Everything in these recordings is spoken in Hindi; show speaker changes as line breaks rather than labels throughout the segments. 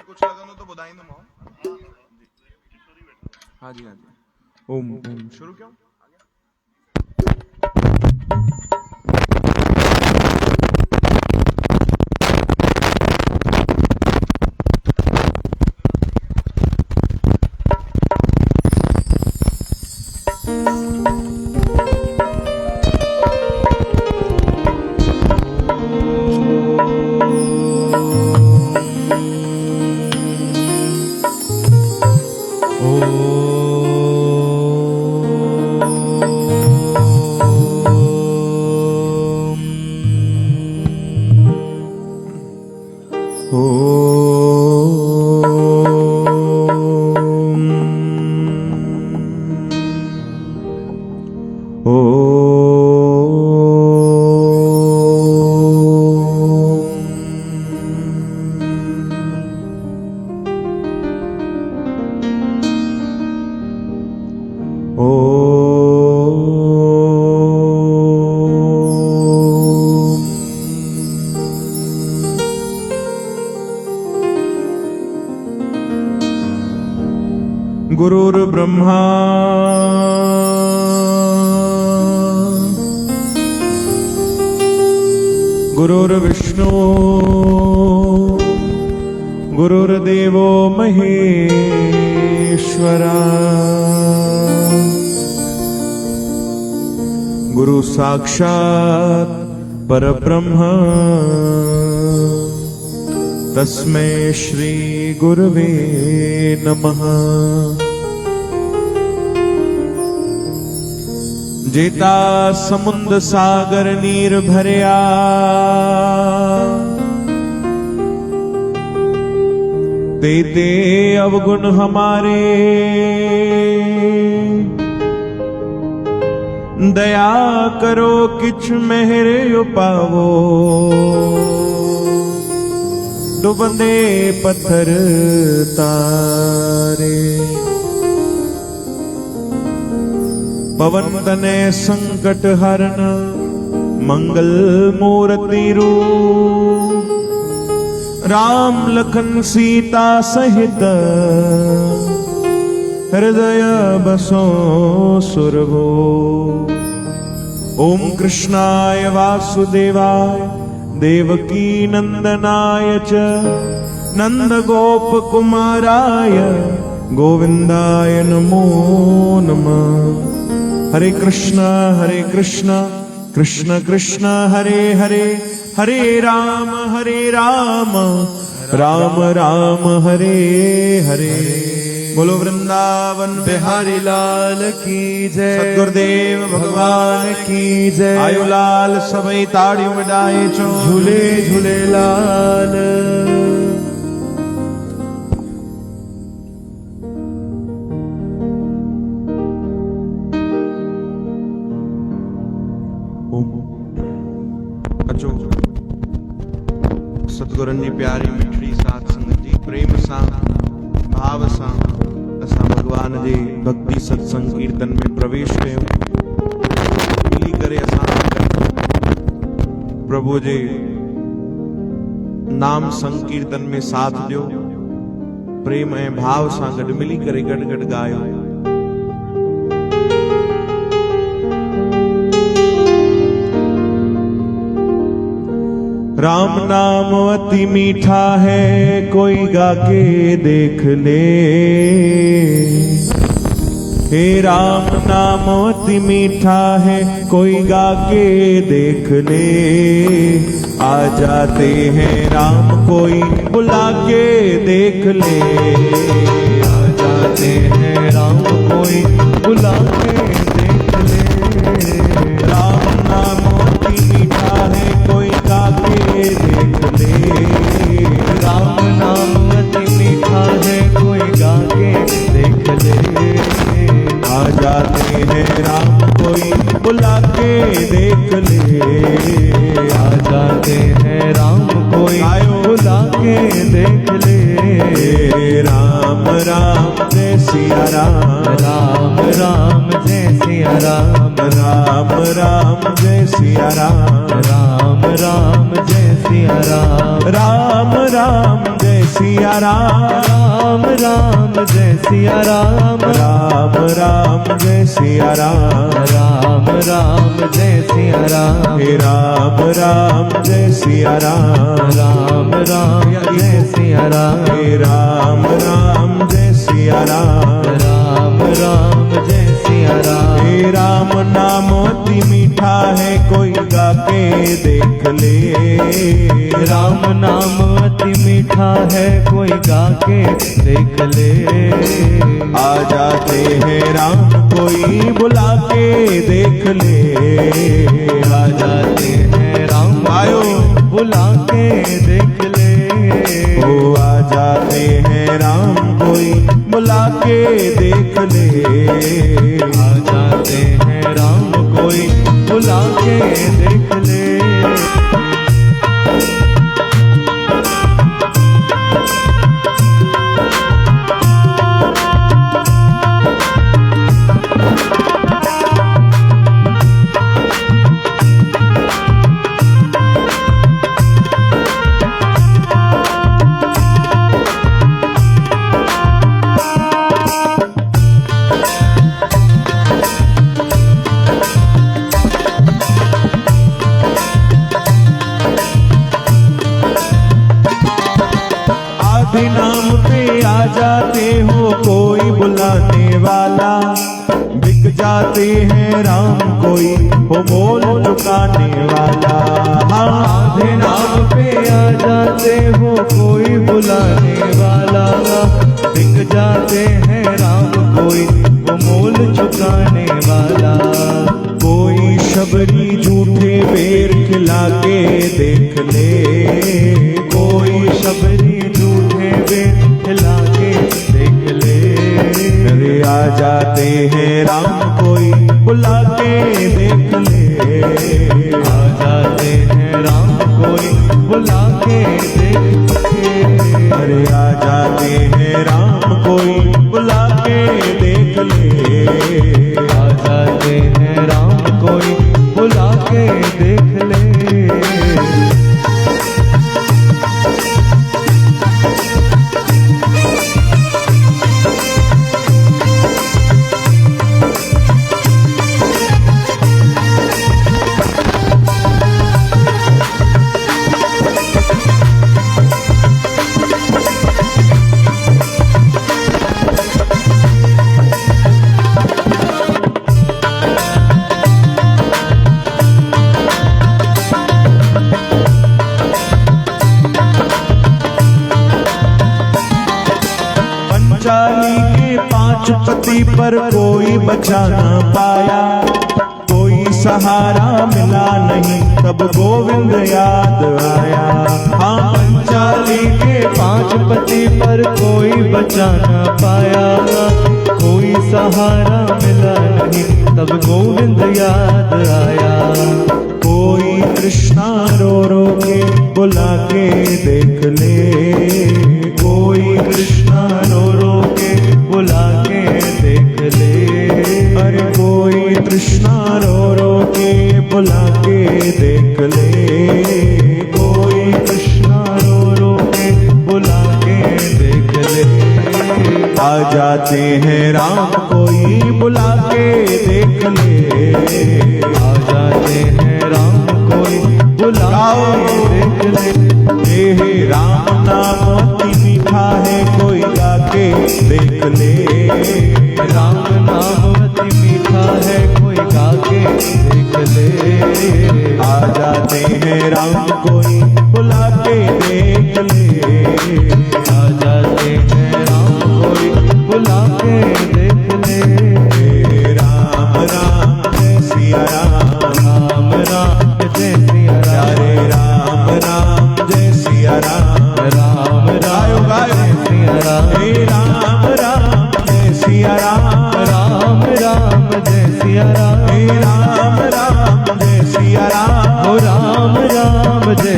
कुछ लगन हो तो बुधाई दो मां। हाँ जी हाँ जी। ओम ओम शुरू क्यों? गुरुर्ब्रह्मा गुरुर्विष्णु गुरुर्देवो महेश्वरा गुरु साक्षात् परब्रह्म तस्मै श्री गुरवे नमः। जेता समुंद सागर नीर भरिया तेते अवगुण हमारे दया करो किछ मेहर उपावो डुबंदे पत्थर तारे पवन तने संकट हरन मंगल मूर्ति रूप राम लखन सीता सहित हृदय बसो सुरभो। ओम कृष्णाय वासुदेवाय देवकी नंदनाय च नंद गोप कुमाराय गोविंदाय नमो नमः। हरे कृष्ण कृष्ण कृष्ण हरे हरे हरे राम राम राम हरे हरे। बोलो वृंदावन बिहारी लाल की जय। सद्गुरुदेव भगवान की जय। आयो लाल सबई ताड़ियों में डाए चो झूले झूले लाल। सतगुरन जी प्यारी मिठड़ी साथ संगत जी प्रेम सां भाव सां असां भगवान जे भक्ति सत्संग कीर्तन में प्रवेश कयूं। मिली करे असां प्रभु जे नाम संकीर्तन में साथ ॾियो। प्रेम ऐं भाव सां गॾु मिली करे गॾु गॾु ॻायो। राम नाम अति मीठा है कोई गा के देख ले। हे राम नाम अति मीठा है कोई गा के देख ले। आ जाते हैं राम कोई बुला के देख ले। आ जाते हैं राम कोई बुला के देख ले। राम नाम अति मीठा है कोई गा के देख ले। राम नाम अति मीठा है कोई गा के देख ले। आ जाते हैं राम कोई बुला के देख ले। आ जाते हैं राम कोई बुला के देख ले। राम राम जय सिया राम राम जय सिया राम राम जय सिया राम राम जय सिया राम राम जय सिया राम,
राम राम जय सिया राम,
राम राम जय सिया राम,
राम राम जय सिया राम,
हे राम राम जय सिया राम,
राम राम जय सिया राम,
हे राम राम जय सिया राम,
राम राम जय सिया राम।
हे राम नाम अति मीठा है कोई गा के देख ले,
राम नाम अति मीठा है कोई गा के देख ले,
आ जाते हैं राम कोई बुला के देख ले,
आ जाते हैं राम
आयो
बुला के देख ले,
ओ आ जाते हैं राम कोई बुला के देख ले,
आ जाते हैं राम कोई बुला के देख ले।
आधे नाम पे आ जाते हो कोई बुलाने वाला, बिक जाते हैं राम कोई हो मोल चुकाने वाला,
आधे नाम पे आ जाते हो कोई बुलाने वाला, बिक जाते हैं राम कोई वो मोल चुकाने वाला,
कोई शबरी झूठे बेर खिला के देख ले,
कोई शबरी झूठे बेर खिला के देख ले,
अरे आ जाते हैं राम कोई बुला के देख ले,
आ जाते हैं राम कोई बुला के देख ले,
अरे आ जाते हैं राम कोई बुला के देख ले,
आ जाते हैं राम कोई बुला के देख ले।
पंचाली के 5 पति पर कोई बचा न पाया, कोई सहारा मिला नहीं तब गोविंद याद आया, हाँ
पंचाली के 5 पति पर कोई बचा न पाया, कोई सहारा मिला नहीं तब गोविंद याद आया,
कोई कृष्णा रो के बुला के देख ले,
कोई कृष्णा रो के बुला के देख ले,
अरे कोई कृष्णा रो के बुला के देख ले,
कोई कृष्णा रो के बुला के देख ले,
आ जाते हैं राम कोई बुला के देख ले,
आ जाते हैं राम कोई बुला के देख ले,
हे राम नाम अति मीठा है कोई गा के देख ले,
राम नाम अति मीठा है कोई गा के देख ले,
आ जाते हैं राम कोई बुला के देख ले,
आ जाते हैं राम कोई बुला के देख ले,
हे राम राम जय सिया राम,
राम राम जय सिया राम,
प्यारे राम राम जय सिया राम,
राम राम जय सिया राम,
हे राम राम जय सिया राम,
राम राम जय सिया राम,
हे राम राम जय सिया राम,
ओ राम राम जय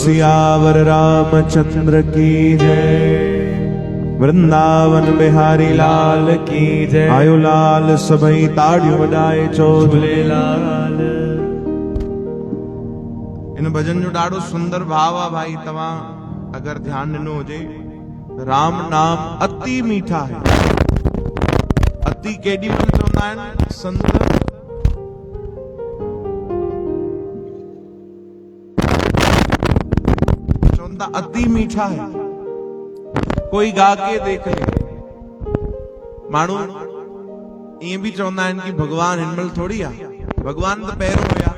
सियावर रामचंद्र की जय। वृंदावन बिहारी लाल की जय। आयो लाल सभई ताड़ियों वॼाए चो
झूलेलाल।
इन भजन जो ॾाढो सुंदर भाव आहे भाई। तव्हां अगर ध्यान ॾिनो हुजे, राम नाम अति मीठा है। अति केॾी महिल चवंदा आहिनि संत, चवंदा अति मीठा है, कोई गा के देख ले। माण्हू ईअं बि चवंदा आहिनि कि भगवान हिनमहिल थोड़ी आहे, भगवान त पहिरियों हुया।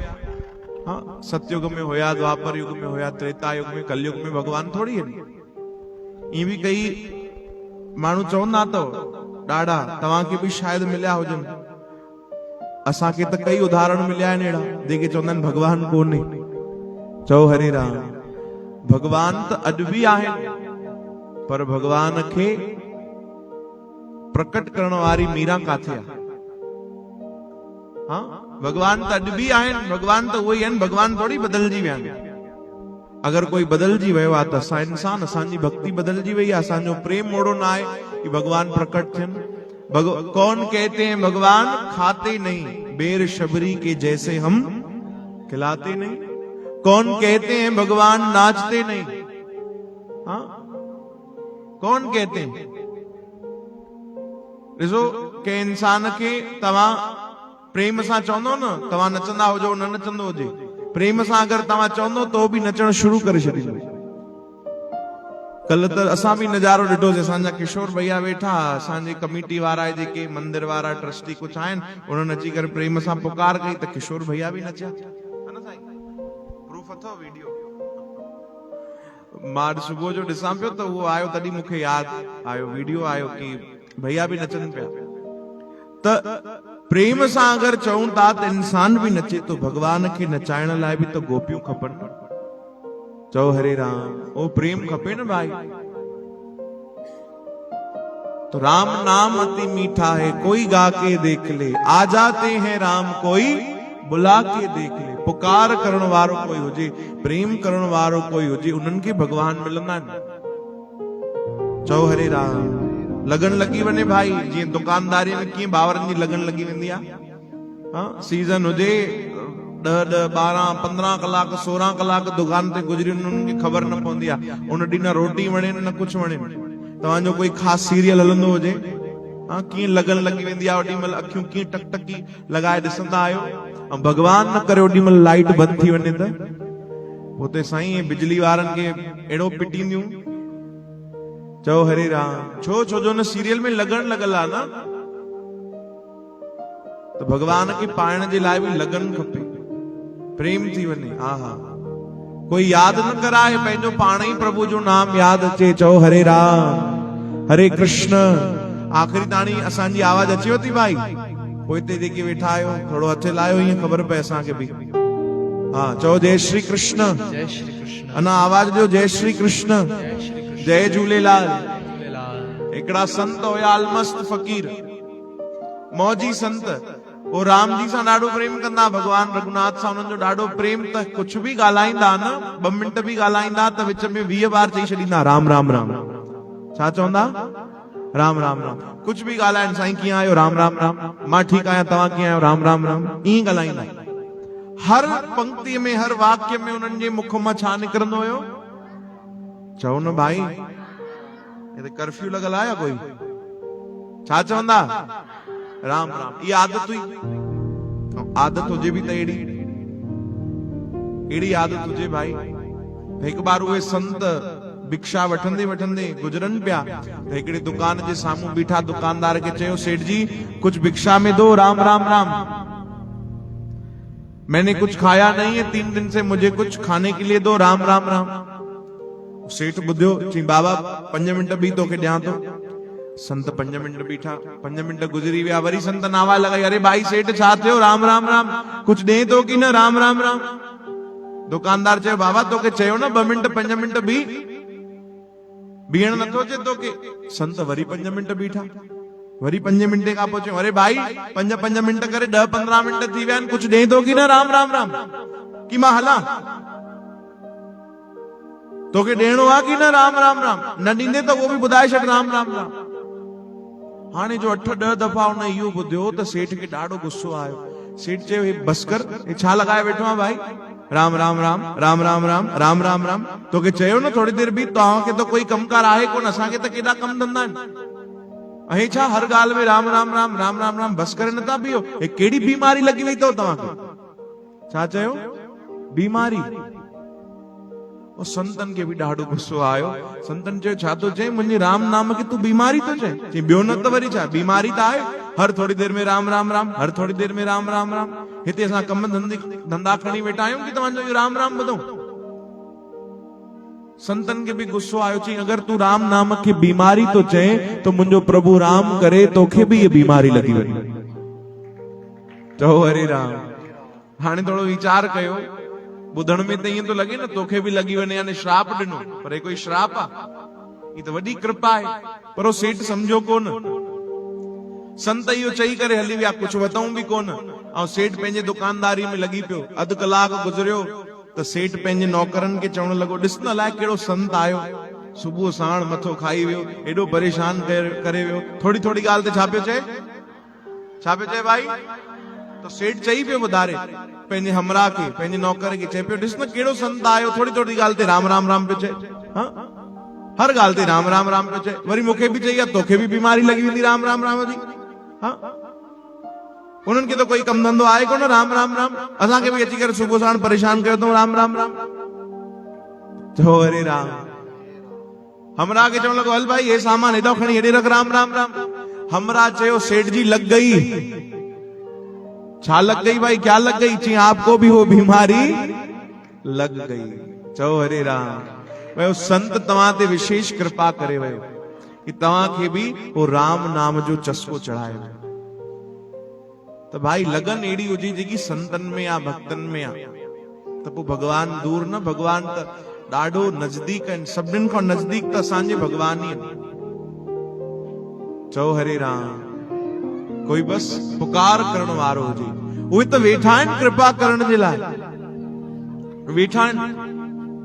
हाँ, सतयुग में होया, द्वापर युग में होया, त्रेता युग में, कलयुग में भगवान थोड़ी है। ये भी कई माण्हू चवंदा अथव ॾाढा, तव्हांखे बि शायदि मिलिया हुजनि। असांखे त कई उदाहरण मिलिया आहिनि अहिड़ा जेके चवंदा आहिनि भगवान कोन्हे। चओ हरे राम। भगवान त अॼु बि आहिनि, पर भगवान खे प्रकट करण वारी मीरा काथे आहे? हाँ, भगवान त अॼु बि आहिनि, भगवान त उहे ई आहिनि, भगवान थोड़ी बदलजी विया आहिनि। अगर कोई बदलजी वियो आहे त असां इंसान, असांजी भक्ति बदलजी वई आहे, असांजो प्रेम ओड़ो न आहे कि भगवान प्रकट थियनि। कौन कहते हैं भगवान खाते नहीं, बेर शबरी के जैसे हम खिलाते नहीं। कौन कहते हैं भगवान नाचते नहीं? हाँ, कौन कहते हैं? ॾिसो के इंसान खे तव्हां प्रेम सां चवंदो न, तव्हां नचंदा हुजो न नचंदो हुजे, प्रेम सां अगर तव्हां चवंदो तो भी नचण शुरू करे छॾींदो। कल त असां भी नज़ारो ॾिठोसीं, असांजा किशोर भैया वेठा, असांजे कमेटी वारा जेके मंदिर वारा ट्रस्टी कुछ आहिनि, उन्हनि अची करे प्रेम सां पुकार कई त किशोर भैया भी नचिया। प्रूफ अथव वीडियो? मां सुबुह जो ॾिसां पियो त उहो आयो, तॾहिं मूंखे यादि आयो, वीडियो आयो कि भैया भी नचनि पिया। त प्रेम सां अगर चऊं था त इंसान भी नचे, तो भगवान खे नचाइण लाइ भी तो गोपियूं खपनि। चओ हरे राम। ओ प्रेम खपे न भाई। तो राम नाम अति मीठा है, कोई गा के देख ले। आ जाते हैं राम, कोई बुला के देख ले। पुकार करण वारो कोई हुजे, प्रेम करण वारो कोई हुजे, उन्हनि खे भगवान मिलंदा आहिनि। चओ हरे राम। लगन लगी वने भाई, जीअं दुकानदारी में कीअं बावरनि जी लगन लगी वेंदी आहे। हाँ, सीज़न हुजे 10 12 15 कलाक 16 कलाक दुकान ते गुजरी, उन्हनि खे ख़बर न पवंदी आहे उन ॾींहुं न रोटी वणे न कुछ वणे। तव्हांजो कोई ख़ासि सीरियल हलंदो हुजे, हाँ, कीअं लगन लगी वेंदी आहे, ओॾी महिल अखियूं कीअं टकटकी लॻाए ॾिसंदा आहियो। ऐं भगवान न करे ओॾी महिल लाइट बंदि थी वञे त पोइ त साईं बिजली वारनि खे अहिड़ो पिटींदियूं। चओ हरे राम। छो जो न सीरियल में लगन लगल आहे न, तो भगवान के पाइण जे लाइ भी लगन खपे, प्रेम थी वने। हाँ हाँ, कोई याद न कराए, पंहिंजो पाण ही प्रभु जो नाम याद अचे। चओ हरे राम हरे कृष्ण। आखिरी ताणी असांजी आवाज अचेव थी भाई? पोइ हिते जेके वेठा आहियो थोड़ो हथ लायो, ईअं ख़बर पए असांखे भी। हाँ, चओ जय श्री कृष्ण।
जय श्री कृष्ण।
अना आवाज ॾियो जय श्री कृष्ण। जय झूलेलाल। हिकिड़ा संत हुया अलमस्त फ़कीर, मौजी संत। वो राम जी सां ॾाढो प्रेम कंदा, भगवान रघुनाथ सां उन्हनि जो ॾाढो प्रेम, त कुछ भी ॻाल्हाईंदा न, 2 मिंट भी ॻाल्हाईंदा त विच में 20 बार चई छॾींदा राम राम राम। छा चवंदा? राम राम राम। कुछ भी ॻाल्हाइनि, साईं कीअं आहियो? राम राम राम। मां ठीकु आहियां, तव्हां कीअं आहियो? राम राम राम। ईअं ॻाल्हाईंदा। हर पंक्ति में, हर वाक्य में उन्हनि जे मुख मां छा निकिरंदो हुयो? चओ न भाई, ये कर्फ्यू लगल आया कोई? छा चवंदा? राम राम। ये आदत हुई। आदत हुजे भी त एड़ी आदत हुजे भाई। एक बार उहे संत भिक्षा वठंदे वठंदे गुजरन पिया, त हिकिड़े दुकान जे साम्हूं बीठा दुकानदार के चयो, सेठ जी कुछ भिक्षा में दो। राम राम राम। मैंने कुछ खाया नहीं है 3 दिन से, मुझे कुछ खाने के लिए दो। राम राम राम। सेठ ॿुधियो, चई बाबा 5 मिंट भी तोखे ॾियां थो। संत 5 मिंट बीठा, 5 मिंट गुजरी विया, वरी संत आवाज लगाई, अरे भाई सेठ छा थियो? राम राम राम। कुछ ॾे तो कि न? राम राम राम। दुकानदार चयो, बाबा तोखे चयो न 2 मिंट 5 मिंट भी बीहण नथो अचे तोखे। संत वरी 5 मिंट बीठा, वरी 5 मिंटे खां पोइ चयो, अरे भाई 5 मिंट करे 10-15 मिंट थी विया आहिनि, कुछ ॾे तो कि न? राम राम राम। कि मां हलां? तोखे ॾियणो आहे की न राम राम राम, न ॾींदे त उहो बि ॿुधाए छॾ राम राम राम। हाणे जो 8-10 दफ़ा हुन इहो ॿुधियो त सेठ खे ॾाढो गुस्सो आयो। सेठ चयो हे बस कर, हे छा लॻाए वेठो आहे भाई, राम राम राम राम राम राम राम राम राम। तोखे चयो न थोड़ी देर बि, तव्हांखे त कोई कमकार आहे कोन, असांखे त केॾा कम धंधा आहिनि। हे छा हर ॻाल्हि में राम राम राम राम राम राम, बस करे नथा पियो। हे कहिड़ी बीमारी लगी वई अथव तव्हांखे? छा चयो? बीमारी। और संतन के भी ॾाढो गुस्सो आयो। संतन चयो छा थो चए, मुंहिंजे राम नाम खे तू बीमारी थो चए? चई ॿियो न त वरी छा, बीमारी त आहे। हर थोड़ी देर में राम राम राम, हर थोड़ी देर में राम राम राम। हिते असां कम धंधा खणी वेठा आहियूं कि तव्हांजो इहो राम राम ॿुधूं? संतन के भी गुस्सो आयो। चई अगर तू राम नाम खे बीमारी तो चए तो मुंहिंजो प्रभु राम करे तोखे भी ये बीमारी लगी वञे। चओ हरे राम। हाणे थोड़ो वीचार कयो, ॿुधण में त ईअं थो लॻे न तोखे भी लगी वञे, यानी श्राप ॾिनो, पर हे कोई श्राप आहे? ही त वॾी कृपा आहे। पर वो सेठ समझो कोन। संत इहो चई करे हली विया, कुछ वतऊं भी कोन। ऐं सेठ पंहिंजे दुकानदारी में लगी पियो। अधु कलाक गुज़रियो त सेठ पंहिंजे नौकरनि खे चवण लॻो, ॾिस न अलाए कहिड़ो संत आयो, सुबुह साण मथो खाई वियो, एॾो परेशान करे वियो। थोड़ी थोड़ी ॻाल्हि ते छा पियो चए? छा पियो चए भाई? तो सेठ चई पियो ॿुधारे पंहिंजे हमरा खे, पंहिंजे नौकर खे चए पियो, ॾिस न कहिड़ो संत आयो, थोड़ी थोड़ी ॻाल्हि ते राम राम राम पियो चए। हाँ, हर ॻाल्हि ते राम राम राम पियो चए। वरी मूंखे बि चई आहे तोखे भी बीमारी लगी वेंदी राम राम राम जी। हाँ, उन्हनि खे त कोई कम धंधो आहे कोन राम राम राम, असांखे बि अची करे सुबुह साण परेशान कयो अथऊं राम राम राम। चओ हरे राम। हमरा खे चवण लॻो हल भाई हे सामान हेॾो खणी हेॾे रख, राम राम राम। हमरा चयो सेठ जी लग गई। छा लग गई भाई, क्या लग गई? चई आपको भी वो बीमारी लग गई। चओ हरे राम। वो संत तव्हां ते विशेष कृपा करे वियो कि तव्हांखे भी वो राम नाम जो चस्को चढ़ायो। तो भाई लगन एड़ी हुजी जेकी संतन में आ, भक्तन में आ, तो पोइ भगवान दूर न, भगवान त ॾाढो नजदीक आहिनि। सभिनीनि खां नजदीक त असांजे भगवान ई आहिनि। चओ हरे राम। कोई बस पुकार करण वारो हुजे, उहे त वेठा आहिनि कृपा करण जे लाइ, वेठा आहिनि।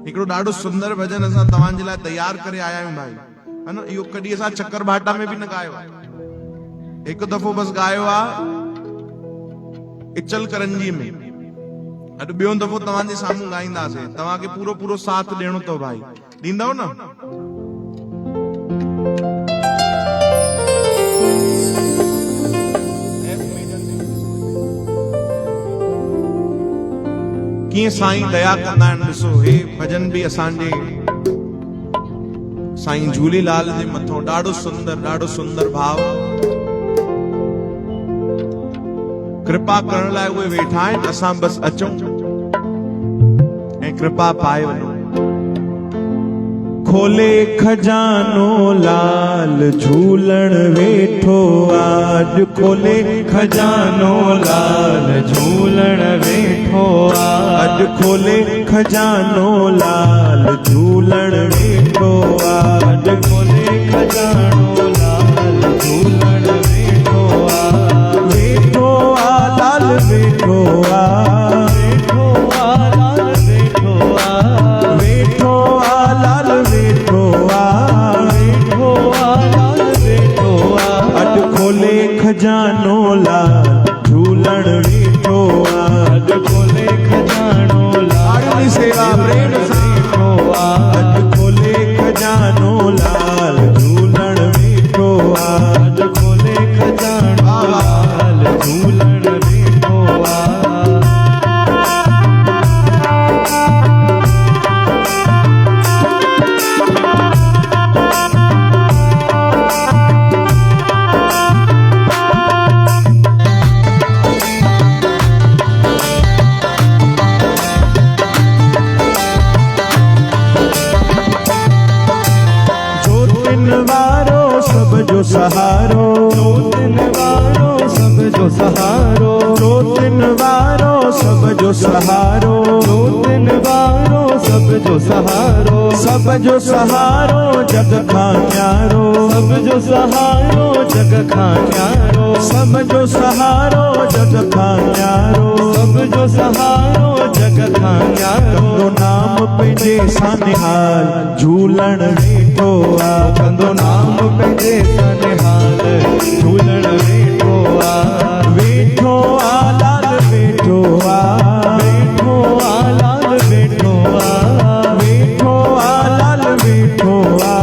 हिकिड़ो ॾाढो सुंदर भजन असां तव्हांजे लाइ तयार करे आया आहियूं भाई, है न। इहो कॾहिं असां चक्कर भाटा में बि न ॻायो आहे, हिकु दफ़ो बस ॻायो आहे इचल करंजी में। अॼु ॿियों दफ़ो तव्हांजे साम्हूं ॻाईंदासीं। तव्हांखे पूरो पूरो साथ ॾियणो अथव भाई, ॾींदव न? कीअं साईं दया कंदा आहिनि। ॾिसो हे भजन बि असांजे साईं झूलेलाल जे मथां ॾाढो सुंदर भाव। कृपा करण लाइ उहे वेठा आहिनि, असां बस अचूं ऐं कृपा पाए वञूं।
खोले खजानो लाल झूलण वेठो आज, खोले खजानो लाल झूलण वेठो आज, खोले खजानो लाल झूलण वेठो आज, खोले खजानो लाल झूलण वेठो आज, वेठो आ लाल वेठो आ, वेठो आ लाल वेठो आ, वेठो आ लाल वेठो आ, वेठो आ लाल वेठो आ। अॼु खोले खजानो लाल झूलण वेठो आ, अॼु खोले खजानो लाल सेवा प्रेम वेठो आ, अॼु खोले खजानो लाल झूलण वेठो आ, अॼु खोले खजानो लाल झूलण वेठो आ। सब जो सहारो, दिन वारो सब जो सहारो, दिन वारो सब जो सहारो, दिन वारो सब जो सहारो, सब जो सहारो जग खां न्यारो, सब जो सहारो जग खां न्यारो,
सब जो सहारो जग खान्यारो,
सब जो सहारो जग खान्यारो,
कंदो नाम पंहिंजे सानिहाल झूलण वेठो आ,
कंदो नाम पंहिंजे सानिहाल झूलण वेठो आ,
वेठो आ लाल वेठो आ,
वेठो आ लाल वेठो आ,
वेठो आ लाल वेठो आ,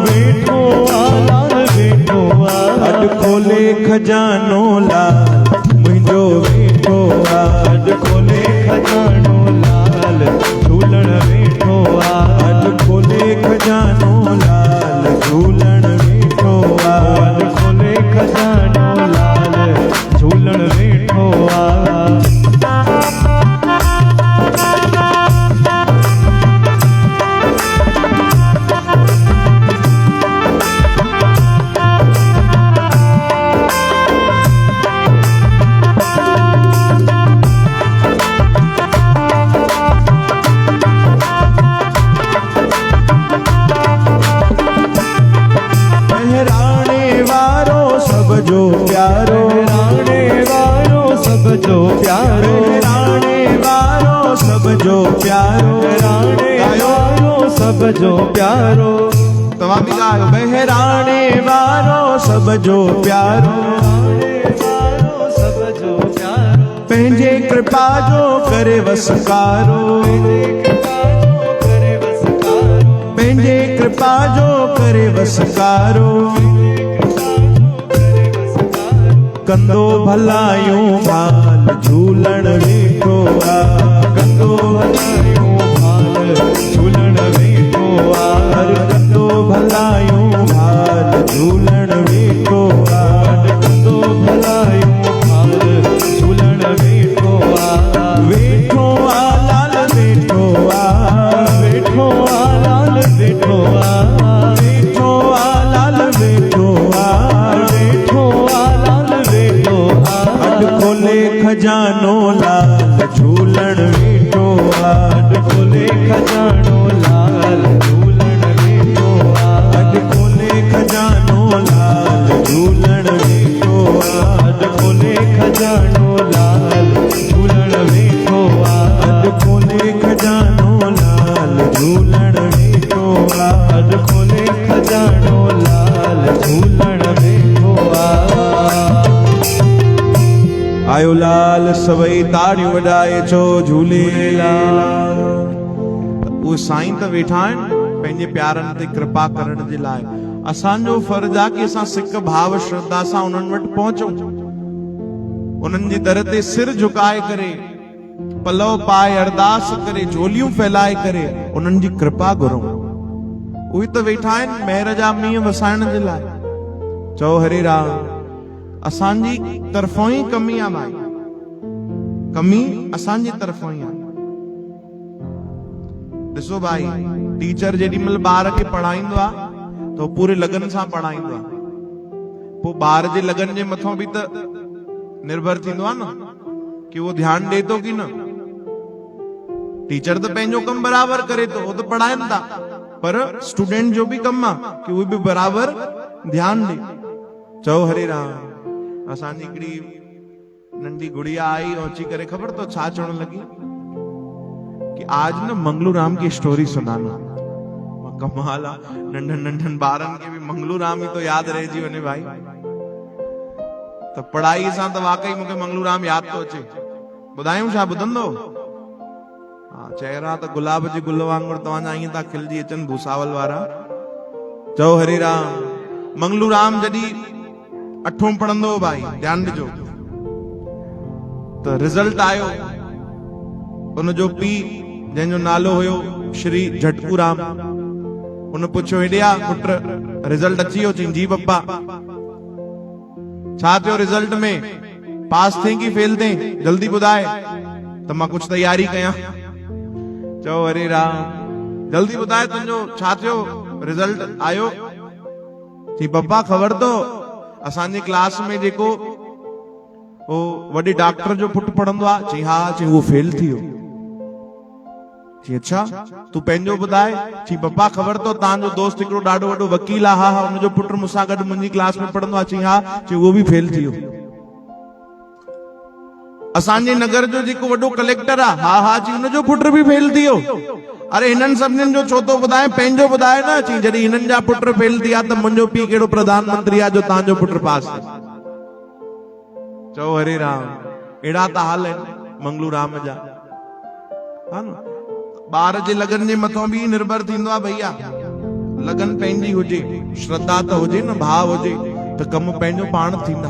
वेठो आ लाल वेठो आ,
अॼु खोले खजानो लाल मुंहिंजो वेठो आ,
अॼु खोले खजानो लाल झूलण वेठो आ,
अॼु खोले खजानो लाल झूलण वेठो आ,
अॼु खोले खजानो लाल झूलण वेठो आ।
बहिराणे वारो सब जो प्यारो,
राणे वारो सब जो प्यारो,
बहिराणे वारो सब जो प्यारो,
राणे वारो सब जो प्यारो,
तव्हां बि ॻायो, बहिराणे वारो सब जो प्यारो,
राणे वारो सब जो प्यारो,
पंहिंजे कृपा जो करे वसकारो,
करे वसकारो,
पंहिंजे कृपा जो करे वसकारो, कंदो भलायूं भाल झूलण वेठो आ, कंदो भलायूं
भाल झूलण वेठो आ,
कंदो भलायूं भाल झूलण वेठो आ,
कंदो भलायूं भाल झूलण वेठो आ,
वेठो आ लाल वेठो आ,
वेठो आ लाल वेठो आ,
वेठो आ लाल वेठो आ,
वेठो आ लाल वेठो आ,
अॼु खोले खजानो लाल झूलण वेठो आ,
अॼु खोले खजानो लाल झूलण वेठो आ,
अॼु खोले खजानो लाल झूलण वेठो आ,
अॼु खोले खजानो लाल झूलण वेठो आ,
अॼु खोले खजानो लाल झूलण वेठो आ,
अॼु खोले खजानो लाल झूलण वेठो आ।
आयो लाल सभई ताड़ियूं वॼाए चो झूलेलाल। उहे साईं त वेठा आहिनि पंहिंजे प्यारनि ते कृपा करण जे लाइ। असांजो फर्ज़ आहे कि असां सिक भाव श्रद्धा सां उन्हनि वटि पहुचूं, उन्हनि जे दर ते सिर झुकाए करे, पलव पाए, अरदास करे, झोलियूं फैलाए करे उन्हनि जी कृपा घुरूं। उहे त वेठा आहिनि महर जा मींहं वसाइण जे लाइ। चओ हरे राम। असांजी तरफ़ों ई कमी आहे भाई, कमी असांजी तरफ़ों ई आहे। ॾिसो भाई, टीचर जेॾी महिल ॿार खे पढ़ाईंदो आहे तो पूरे लगन सां पढ़ाईंदो आहे, पोइ ॿार जे लगन जे मथां बि त निर्भर थींदो आहे न कि वो ध्यान ॾे थो कि न। टीचर त पंहिंजो कमु बराबर करे थो, वो त पढ़ाइनि था, पर स्टूडेंट जो बि कमु आहे कि उहे बि बराबर ध्यान ॾे। चओ हरे राम। असांजी हिकिड़ी नंढी गुड़िया आई और अची करे ख़बर तो छा चवण लगी कि आज न मंगलू राम की स्टोरी सुनाना। कमाल आहे, नंढन नंढन ॿारनि खे बि मंगलू राम ई तो यादि रहिजी वञे भाई। त पढ़ाई सां त वाकई मूंखे मंगलू राम यादि तो अचे। ॿुधायूं छा, ॿुधंदो? हा, चेहरा त गुलाब जे गुल वांगुरु तव्हांजा ईअं था खिलजी अचनि, भूसावल वारा। चओ हरे राम। मंगलू राम जॾहिं 8वीं पढ़ंदो हो भाई, ध्यान ॾिजो, त रिज़ल्ट आयो। उनजो पीउ जंहिंजो नालो हुयो श्री झटकू राम, उन पुछियो, हेॾिया पुट रिज़ल्ट अची वियो? चई जी पप्पा। छा थियो रिज़ल्ट में, पास थी कि फेल थे? जल्दी ॿुधाए त मां कुछ तैयारी कयां। चओ हरे राम। जल्दी ॿुधाए तुंहिंजो छा थियो, रिज़ल्ट आयो? चई पप्पा ख़बर तो असांजे क्लास में जेको वो वॾे डॉक्टर जो पुट पढ़ंदो आहे? चई हा। चई वो फेल थी वियो। चई अच्छा, तू पंहिंजो ॿुधाए। चई पप्पा ख़बर तो तव्हांजो दोस्त हिकिड़ो ॾाढो वॾो वकील आहे, हा हा, हुनजो पुट मूंसां गॾु मुंहिंजी क्लास में पढ़ंदो आहे। चई हा। चई उहो बि फेल थी वियो। असांजे नगर जो जेको वॾो कलेक्टर आहे, हा हा जी हुनजो पुट बि फेल थी वियो। अरे हिननि सभिनीनि जो छो थो ॿुधाए, पंहिंजो ॿुधाए न। चई जॾहिं हिननि जा पुट फेल थी विया त मुंहिंजो पीउ कहिड़ो प्रधानमंत्री आहे जो तव्हांजो पुट पास थिए। चओ हरे राम। अहिड़ा त हाल आहिनि मंगलू राम जा, हा न। ॿार जे लगन जे मथां बि निर्भर थींदो आहे भैया। लगन पंहिंजी हुजे, श्रद्धा त हुजे न, भाव हुजे त कम पंहिंजो पाण थींदा।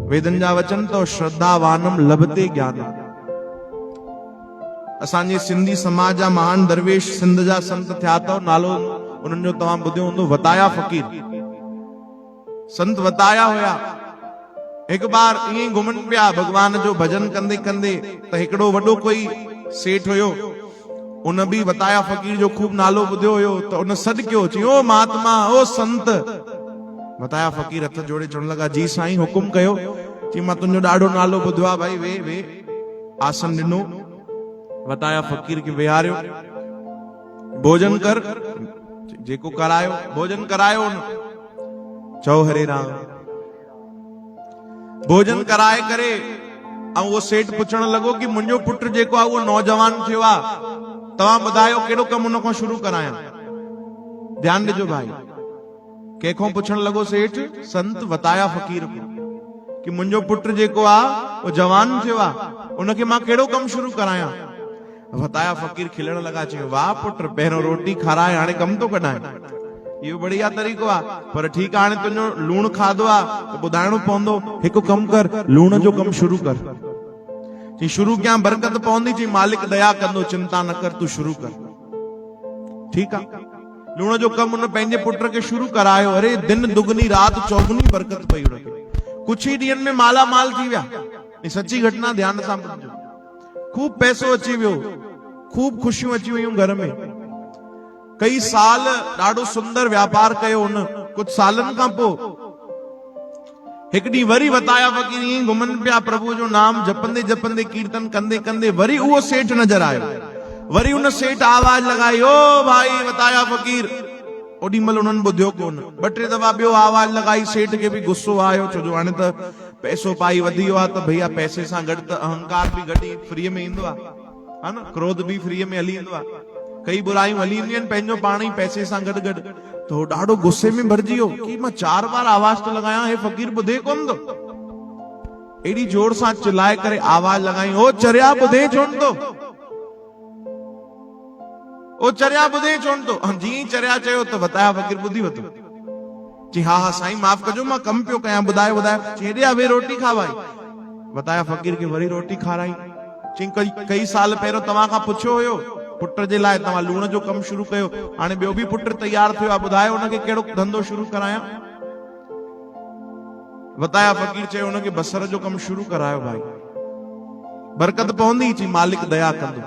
वेदन जा वचन तो श्रद्धावानम लभते ज्ञानम। असांजे सिंधी समाज जा महान दरवेश सिंध जा संत थिया अथव। नालो उन्हनि जो तव्हां ॿुधियो हूंदो, वताया फ़कीर। संत वताया हुया। हिकु बार ईअं ई घुमनि पिया भगवान जो भजन कंदे कंदे, त हिकिड़ो वॾो कोई सेठ हुयो, उन बि वताया फ़कीर जो खूब नालो ॿुधियो हुयो। त उन सॾु कयो, चई ओ महात्मा, ओ संत। वताया फ़कीर हथ जोड़े चवण लॻा, जी साईं हुकुम कयो। चई मां तुंहिंजो ॾाढो नालो ॿुधो आहे, भाई वे वे। आसन ॾिनो, वताया फ़कीर खे विहारियो, भोजन कर, जेको करायो भोजन करायो न। चओ हरे राम। भोजन कराए करे ऐं उहो सेठ पुछण लॻो कि मुंहिंजो पुट जेको आहे उहो नौजवान थियो आहे, तव्हां ॿुधायो कहिड़ो कमु उन खां शुरू करायां। ध्यानु ॾिजो भाई, कंहिंखों पुछण लॻो सेठ, संत वताया फ़कीर को, कि मुंहिंजो पुट जेको आहे उहो जवान थियो आहे, उनखे मां कहिड़ो कमु शुरू करायां। वताया फ़कीर खिलण लॻा, चयो वाह पुट, पहिरियों रोटी खाराए हाणे कमु थो कढाए। इहो बढ़िया तरीक़ो आहे, पर ठीकु आहे, हाणे तुंहिंजो लूण खाधो आहे त ॿुधाइणो पवंदो। हिकु कमु कर, लूण जो कमु शुरू कर। चई शुरू कयां, बरकत पवंदी। चई मालिक दया कंदो, चिंता न कर, तूं शुरू कर। ठीकु आहे, लूण जो कमु उन पंहिंजे पुट खे शुरू करायो। अरे दिन दुगनी रात चौगुनी बरकत पई उनखे। कुछ ही ॾींहंनि में माला माल थी विया। सची घटना, ध्यान सां ॿुधो। खूब पैसो अची वियो, खूब खुशियूं अची वियूं घर में। कई साल ॾाढो सुंदर व्यापार कयो उन। कुछ सालनि खां पोइ हिकु ॾींहुं वरी वताया फ़कीर ईअं घुमनि पिया, प्रभु जो नाम जपंदे जपंदे, कीर्तन कंदे कंदे, वरी उहो सेठ नज़र आयो। वरी उन सेठ आवाज लगाई, ओ भाई वताया फ़कीर। ओॾी महिल उन्हनि ॿुधियो कोन। ॿ टे दफ़ा ॿियो आवाज लगाई, सेठ खे बि गुस्सो आयो, छो जो हाणे त पैसो पाई वधी वियो आहे, त भैया पैसे सां गॾु त अहंकार बि गॾु फ्रीअ में ईंदो आहे, हा न। क्रोध बि फ्रीअ में हली ईंदो आहे। कई बुरायूं हली ईंदियूं आहिनि पंहिंजो पाण ई पैसे सां गॾु गॾु। त हो ॾाढो गुस्से में भरिजी वियो कि मां 4 बार आवाज तो लगायां, हे फ़कीर ॿुधे कोन थो। एॾी जोर सां चिल्लाए करे आवाज लगाई, ओ चरिया ॿुधे छोन थो, ओ चरिया ॿुधे छोन थो। जीअं चरिया चयो त वताया फ़कीर ॿुधी वरितो। जी हा हा साईं माफ़ कजो, मां कमु पियो कयां, ॿुधायो ॿुधायो। चई हेॾे वे रोटी खावाई। वताया फ़कीर खे वरी रोटी खाराई। चई कई साल पहिरियों तव्हां खां पुछियो हुयो पुट जे लाइ, तव्हां लूण जो कमु शुरू कयो, हाणे ॿियो बि पुट तैयार थियो आहे, ॿुधायो हुनखे कहिड़ो धंधो शुरू करायां। वताया फ़कीर चयो हुनखे बसर जो कमु शुरू करायो भाई, बरकत पवंदी। चई मालिक दया कंदो।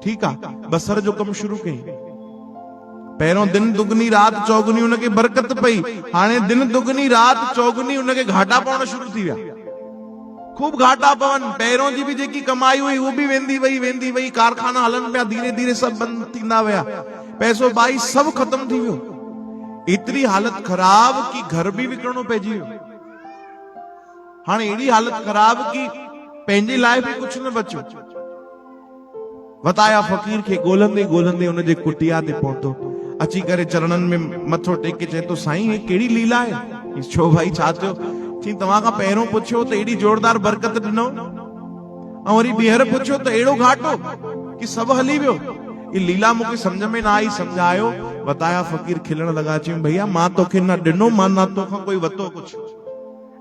ठीकु आहे, बसर जो कमु शुरू कई। पहिरियों दिन दुगनी रात चौगुनी उनखे बरकत पई, हाणे दिन दुगनी रात चौगुनी उनखे घाटा पवण शुरू थी विया। खूब घाटा पवन। पहिरियों जी बि जेकी कमाई हुई उहो बि वेंदी वई। कारखाना हलन पिया, धीरे धीरे सभु बंदि थींदा विया। पैसो भाई सभु ख़त्म थी वियो। एतिरी हालत ख़राब कि घर बि विकिणो पइजी वियो। हाणे एड़ी हालत ख़राब कि पंहिंजे लाइ बि कुझु न बचियो। वताया फ़कीर खे ॻोल्हंदे ॻोल्हंदे उनजे कुटिया ते पहुतो। अची करे चरणनि में मथो टेके चए तो, साईं हे कहिड़ी लीला आहे? छो भाई छा थियो? चई तव्हां खां पहिरियों पुछियो त एॾी जोरदार बरकत ॾिनो, ऐं वरी ॿीहर पुछियो त एड़ो घाटो कि सभु हली वियो। ये लीला मूंखे सम्झ में न आई, सम्झायो। वताया फ़कीर खिलण लॻा, चई भैया मां तोखे न ॾिनो, मां न तोखां कोई वतो कुझु।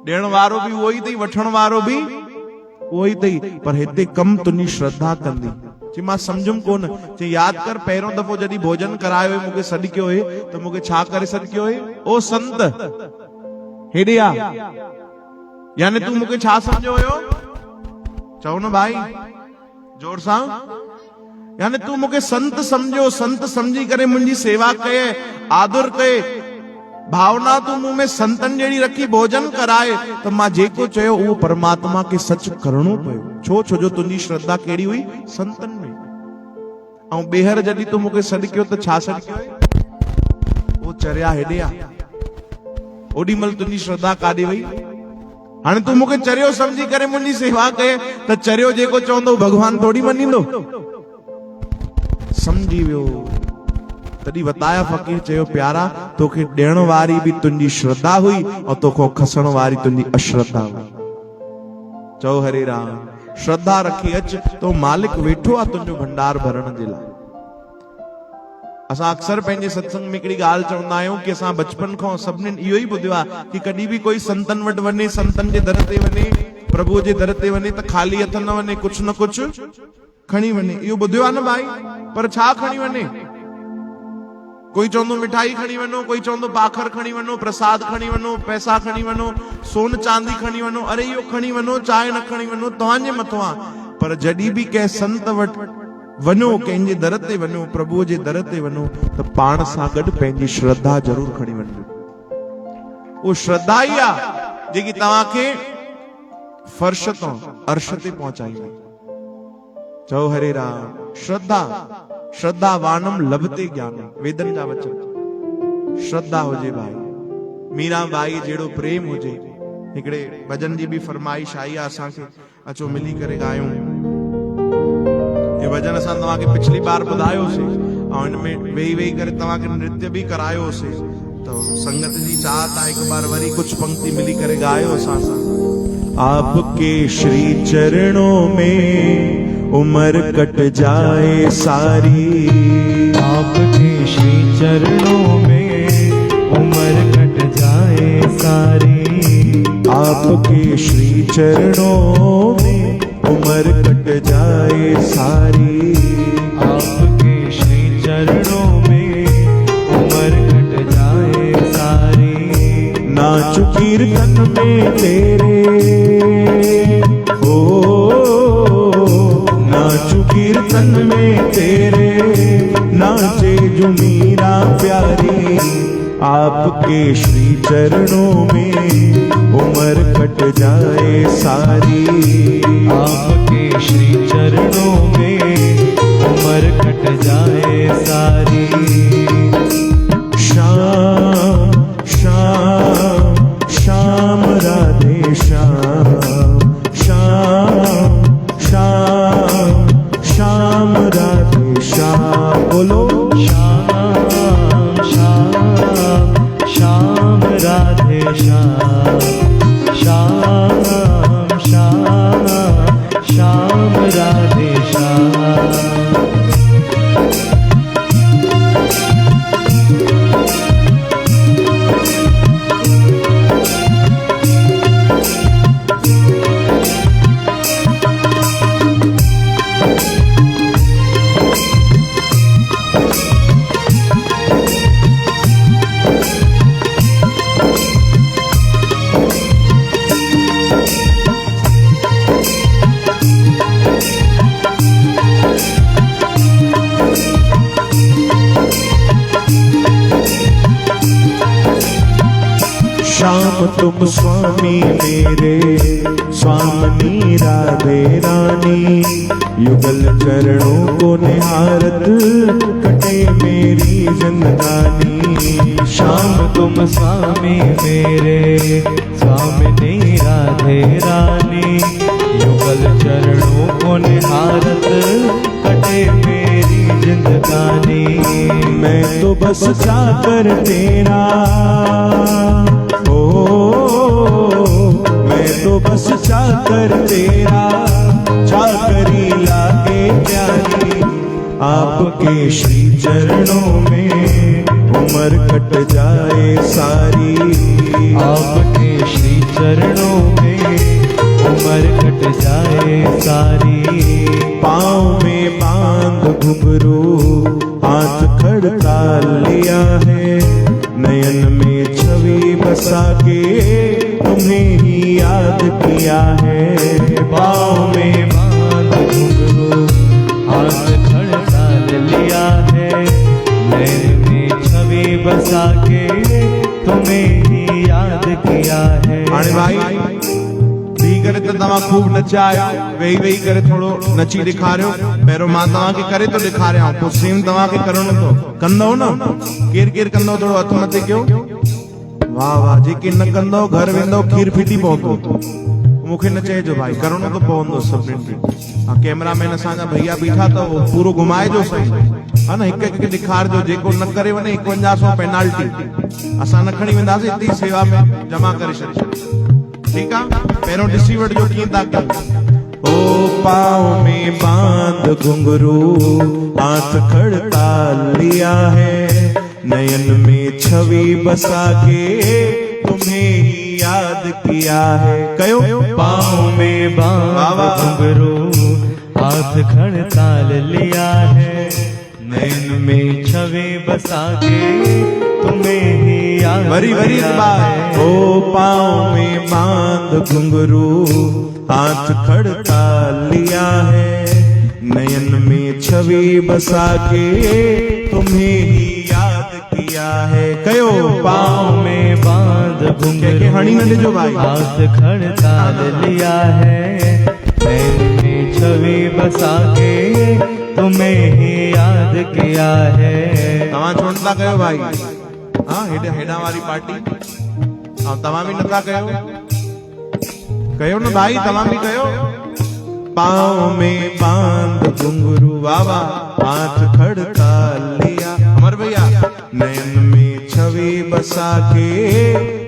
ॾियण वारो बि उहो ई अथई, वठण वारो बि उहो ई अथई, पर हिते कमु तुंहिंजी श्रद्धा कंदी। चई मां सम्झुमि कोन। चई यादि कर पहिरियों दफ़ो जॾहिं भोजन करायो हुई, मूंखे सॾु कयो हुई, त मूंखे छा करे सॾु कयो हुई? ओ संत हेॾे आ। यानी तूं मूंखे छा सम्झो हुयो? चओ न भाई जोर सां। यानी तूं मूंखे संत सम्झो, संत सम्झी करे मुंहिंजी सेवा कये, आदर कये, भावना तूं मूं में संतन जहिड़ी रखी, भोजन कराए, त मां जेको चयो उहो परमात्मा खे सच करणो पियो। छो जो तुंहिंजी श्रद्धा कहिड़ी हुई? संतन में। ऐं ॿीहर जॾहिं तूं मूंखे सॾु कयो त छा सॾु कयो? वो चरिया हेॾे आ। ओॾी महिल तुंहिंजी श्रद्धा काॾे वई? हाणे तू मूंखे चरियो समझी करे मुंहिंजी सेवा कये त चरियो जेको चवंदो भगवान थोड़ी मञींदो। समझी वियो। तॾहिं वताया फ़कीर चयो प्यारा तोखे ॾियण वारी बि तुंहिंजी श्रद्धा हुई और तोखो खसण वारी तुंहिंजी अश्रद्धा हुई। चओ हरे राम। श्रद्धा रखी अच तो मालिक वेठो आहे तुंहिंजो भंडार भरण जे लाइ। असां अक्सर पंहिंजे सत्संग में हिकिड़ी ॻाल्हि चवंदा आहियूं कि असां बचपन खां सभिनीनि इहो ई ॿुधियो आहे कि कॾहिं बि कोई संतन वटि वञे, संतन जे दर ते वञे, प्रभु जे दर ते वञे त खाली हथ न वञे, कुछ न कुछ खणी वञे। इहो ॿुधियो आहे न भाई, पर छा खणी वञे? कोई चवंदो मिठाई खणी वञो, कोई चवंदो पाखर खणी वञो, प्रसाद खणी वञो, पैसा खणी वञो, सोन चांदी खणी वञो। अरे इहो खणी वञो, चाहे न खणी वञो, तव्हांजे मथां आहे। पर जॾहिं बि कंहिं संत वटि वञो, कंहिंजे दर ते वञो, प्रभुअ जे दर ते वञो त पाण सां गॾु पंहिंजी श्रद्धा ज़रूर खणी वञो। उहो श्रद्धा ई आहे जेकी तव्हांखे फर्श तां अर्श ते पहुचाईंदी। चओ हरे राम। श्रद्धा श्रद्धा वानम लभते ज्ञानम, वेदन जा वचन। श्रद्धा हुजे भाई, मीरा बाई जहिड़ो प्रेम हुजे। हिकिड़े भजन जी बि फरमाइश आई आहे असांखे, अचो मिली करे ॻायूं। ये भजन असां तव्हांखे पिछली बार ॿुधायोसीं ऐं हिन में वेही वेही करे तव्हांखे नृत्य बि करायोसीं। तो संगत जी चाहत आहे हिकु बार वरी कुछ पंक्ति मिली करे ॻायो असां सां। आपके श्री चरणों में उम्र कट जाए सारी,
आपके श्री चरणों में उम्र कट जाए सारी,
आपके श्री चरणों में उम्र कट जाए सारी,
आपके श्री चरणों में उम्र कट जाए सारी।
नाचु कीर्तन में तेरे, नाचु कीर्तन में तेरे, नाचे जो मीरा प्यारी। आपके श्री चरणों में उम्र कट जाए सारी,
आपके श्री चरणों में उम्र कट जाए सारी।
श्याम श्याम श्याम राधे श्याम, श्याम श्याम श्याम राधे श्याम। बोलो
श्याम श्याम श्याम राधे श्याम, श्याम श्याम श्याम राधे श्याम।
श्याम तुम स्वामी मेरे, स्वामिनी राधे रानी। युगल चरणों को निहारत कटे मेरी जिंदगानी।
श्याम तुम स्वामी मेरे, स्वामिनी राधे रानी। युगल चरणों को निहारत कटे मेरी जिंदगानी।
मैं तो बस चाकर तेरा, मैं तो बस चाकर तेरा, चाकरी लागे प्यारी। आपके श्री चरणों में उम्र कट जाए सारी,
आपके श्री चरणों में उम्र कट जाए सारी।
पाँव में बांध घुंघरू, हाथ खड़काल लिया है, नयन में छवि बसा के तुम्हें ही याद किया है।
पाँव में बांध घुंघरू, हाथ खड़काल लिया है, नैन में छवि बसा के तुम्हें ही याद किया है।
हाणे भाई धी करे तो तव्हां खूब नचायो, वेही वेही करे थोड़ो नची ॾेखारियो। पहिरियों मां तव्हांखे करे तो ॾेखारियां, पोइ सेम तव्हांखे करणो तो। कंदव न? केर केर कंदव? थोड़ो हथ मथे कयो। वाह वाह, जेके न कंदो घर वेंदो खीर फिटी पवंदो। मूंखे न चइजो भाई, करणो तो पवंदो सभिनीनि खे। हाँ, कैमरामैन असांजा भैया बीठा त उहो पूरो घुमाइजो सही, हा न, हिकु हिकु ॾेखारिजो, जेको न करे वञे 5100 पेनाल्टी असां न खणी वेंदासीं, हिते सेवा में जमा करे छॾींदासीं, ठीकु आहे। पहिरियों ॾिसी वठिजो कीअं था कयूं। ओ पाँव में बांध घुंघरू, हाथ खड़ताल लिया है, नयन में छवि बसा के तुम्हें ही याद किया है। कयो
पाँव में बांध घुंघरू, हाथ खड़ताल लिया है, नैन में छवि बसा के तुम्हें ही याद
वरी
किया है।
ओ पाँव में बांध घुंघरू, हाथ खड़ताल लिया है, नयन में छवि बसा के तुम्हें ही याद किया है। कयो
पाँव में बांध घुंघरू,
हणी न ॾिजो भाई,
हाथ खड़ताल लिया है, नैन में छवि बसा के तुम्हें ही याद किया है।
तव्हां छो नथा कयो भाई? हाँ, हेॾा वारी पार्टी, ऐं तव्हां बि नथा कयो न भाई, तव्हां बि कयो। पाँव में बांध घुंघरू, वाह वाह, हाथ खड़ताल लिया, अमर भैया, नयन में छवि बसा के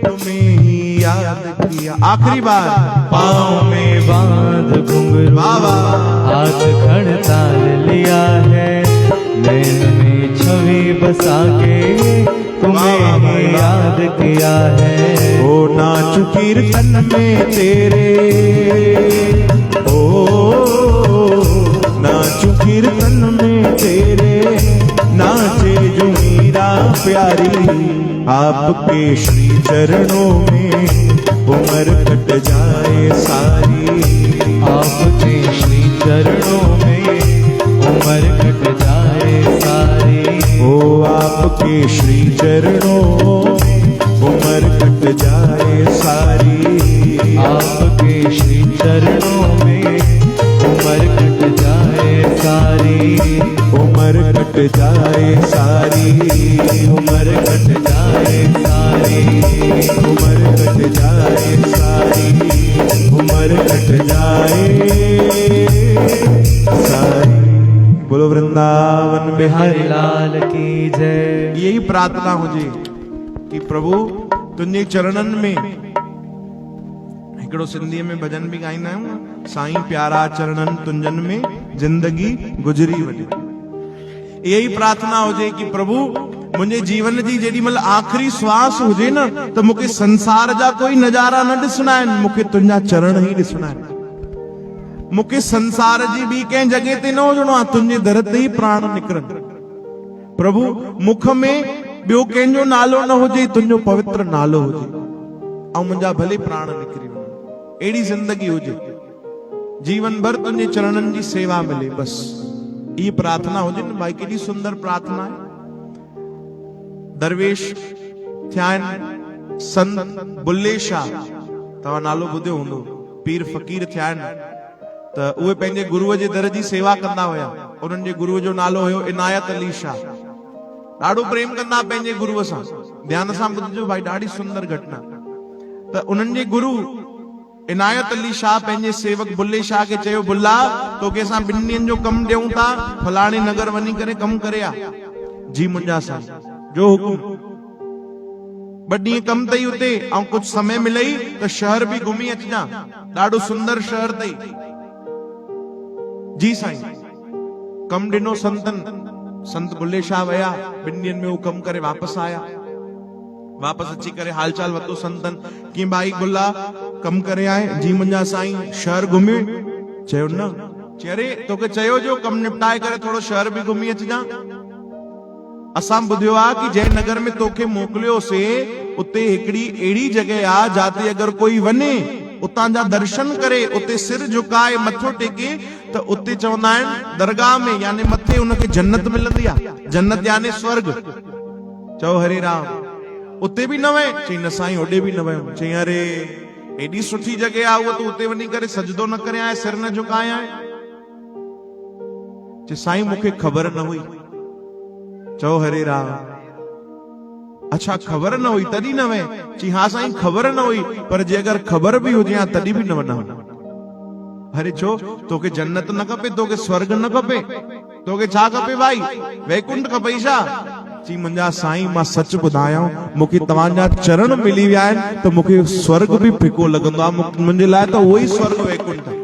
तुम्हें ही याद किया। आखिरी बार,
पाँव में बांध घुंघरू,
वाह वाह,
हाथ खड़ताल लिया है, नैन में छवि बसा के तुम्हें ही याद किया है।
ओ नाचू कीर्तन में तेरे, ओ नाचू कीर्तन में तेरे, नाचे जो मीरा प्यारी, आपके श्री चरणों में उम्र कट जाए सारी,
आपके श्री चरणों में उम्र कट जाए सारी।
ओ आपके श्री चरणों में उम्र कट जाए सारी,
आपके श्री चरणों में उम्र कट जाए सारी,
उम्र कट जाए सारी,
उम्र कट जाए सारी,
उम्र कट जाए सारी, उम्र कट जाए सारी। बोलो वृंदावन बिहारी
बिहारी लाल की जय।
यही प्रार्थना हुजे कि प्रभु तुंहिंजे चरणनि में, हिकिड़ो सिंधीअ में भजन बि ॻाईंदा आहियूं, साईं प्यारा चरणनि तुंजन में जिंदगी गुजरी वञे। यही प्रार्थना हुजे कि प्रभु मुंहिंजे जीवन जी जेॾी महिल आख़िरी श्वास हुजे न, त मूंखे संसार जा कोई नज़ारा न ॾिसणा आहिनि, मूंखे तुंहिंजा चरण ई ॾिसणा आहिनि। मूंखे संसार जी ॿी कंहिं जॻह ते न हुजणो आहे, तुंहिंजे दर ते ई प्राण निकिरनि। प्रभु मुख में ॿियो कंहिंजो नालो न हुजे, तुंहिंजो पवित्र नालो हुजे, ऐं मुंहिंजा भले प्राण निकिरी वञनि। अहिड़ी ज़िंदगी हुजे, जीवन भर तुंहिंजे चरणनि जी सेवा मिले, बस ये प्रार्थना हुजे न भाई। केॾी सुंदर प्रार्थना है। दरवेश थिया आहिनि संत बुल्ले शाह, तव्हां नालो ॿुधियो हूंदो, पीर फ़कीर थिया आहिनि, त उहे पंहिंजे गुरुअ जे दर जी सेवा कंदा हुया। उन्हनि जे गुरुअ जो नालो हुयो इनायत अली शाह। ॾाढो प्रेम कंदा पंहिंजे गुरुअ सां। ध्यान सां ॿुधिजो भाई, ॾाढी सुंदर घटना। त उन्हनि जे गुरु इनायत अली शाह पंहिंजे सेवक बुल्ले शाह खे चयो, बुल्ला तोखे असां 2 ॾींहंनि जो कमु ॾियूं था, फलाणे नगर वञी करे कमु करे आ। जी मुंहिंजा साईं जो हुकुम। 2 ॾींहं कमु अथई उते, ऐं कुझु समय मिलई त शहर बि घुमी अचिजां, ॾाढो सुंदर शहर अथई। जी साईं। कमु ॾिनो संतन, संत बुल्ले शाह विया, 2 ॾींहंनि में वो कमु करे वापसि आया। वापसि अची करे हालचाल वरितो संतन, कि भाई बुल्ला कमु करे आए? जी मुंहिंजा साईं। शहर घुमी? चयो न। चयो अरे तोखे चयो जो कमु निपटाए करे थोरो शहर बि घुमी अचिजां। असां ॿुधियो आहे कि जंहिं नगर में तोखे मोकिलियोसीं उते हिकिड़ी अहिड़ी जॻह आहे जाते अगरि कोई वञे उतां जा दर्शन करे, उते सिर झुकाए मथो टेके, त उते चवंदा आहिनि दरगाह में यानी मथे उनखे जन्नत मिलंदी आहे। जन्नत यानी स्वर्ग। चओ हरे राम। उते बि न वए? चई न साईं होॾे बि न वयो। चई अरे एॾी सुठी जॻह आहे उहो, तूं उते वञी करे सजदो न करे आए, सिर न झुकाए आए? चई साईं मूंखे ख़बर न हुई। चओ हरे राम।
अच्छा ख़बर न हुई तॾहिं न वे ची हाँ साईं ख़बर न हुई पर जे अगर ख़बर भी हुजे हा तॾहिं भी न वञा। अरे छो तोखे जन्नत न खपे, तोखे स्वर्ग न खपे, तोखे छा खपे भाई? वैकुंठ खपई छा? ची मुंहिंजा साईं मां सच ॿुधायां मूंखे तव्हांजा चरण मिली विया आहिनि त मूंखे स्वर्ग बि फिको लॻंदो आहे। मुंहिंजे लाइ त उहो ई स्वर्ग वैकुंठ आहे।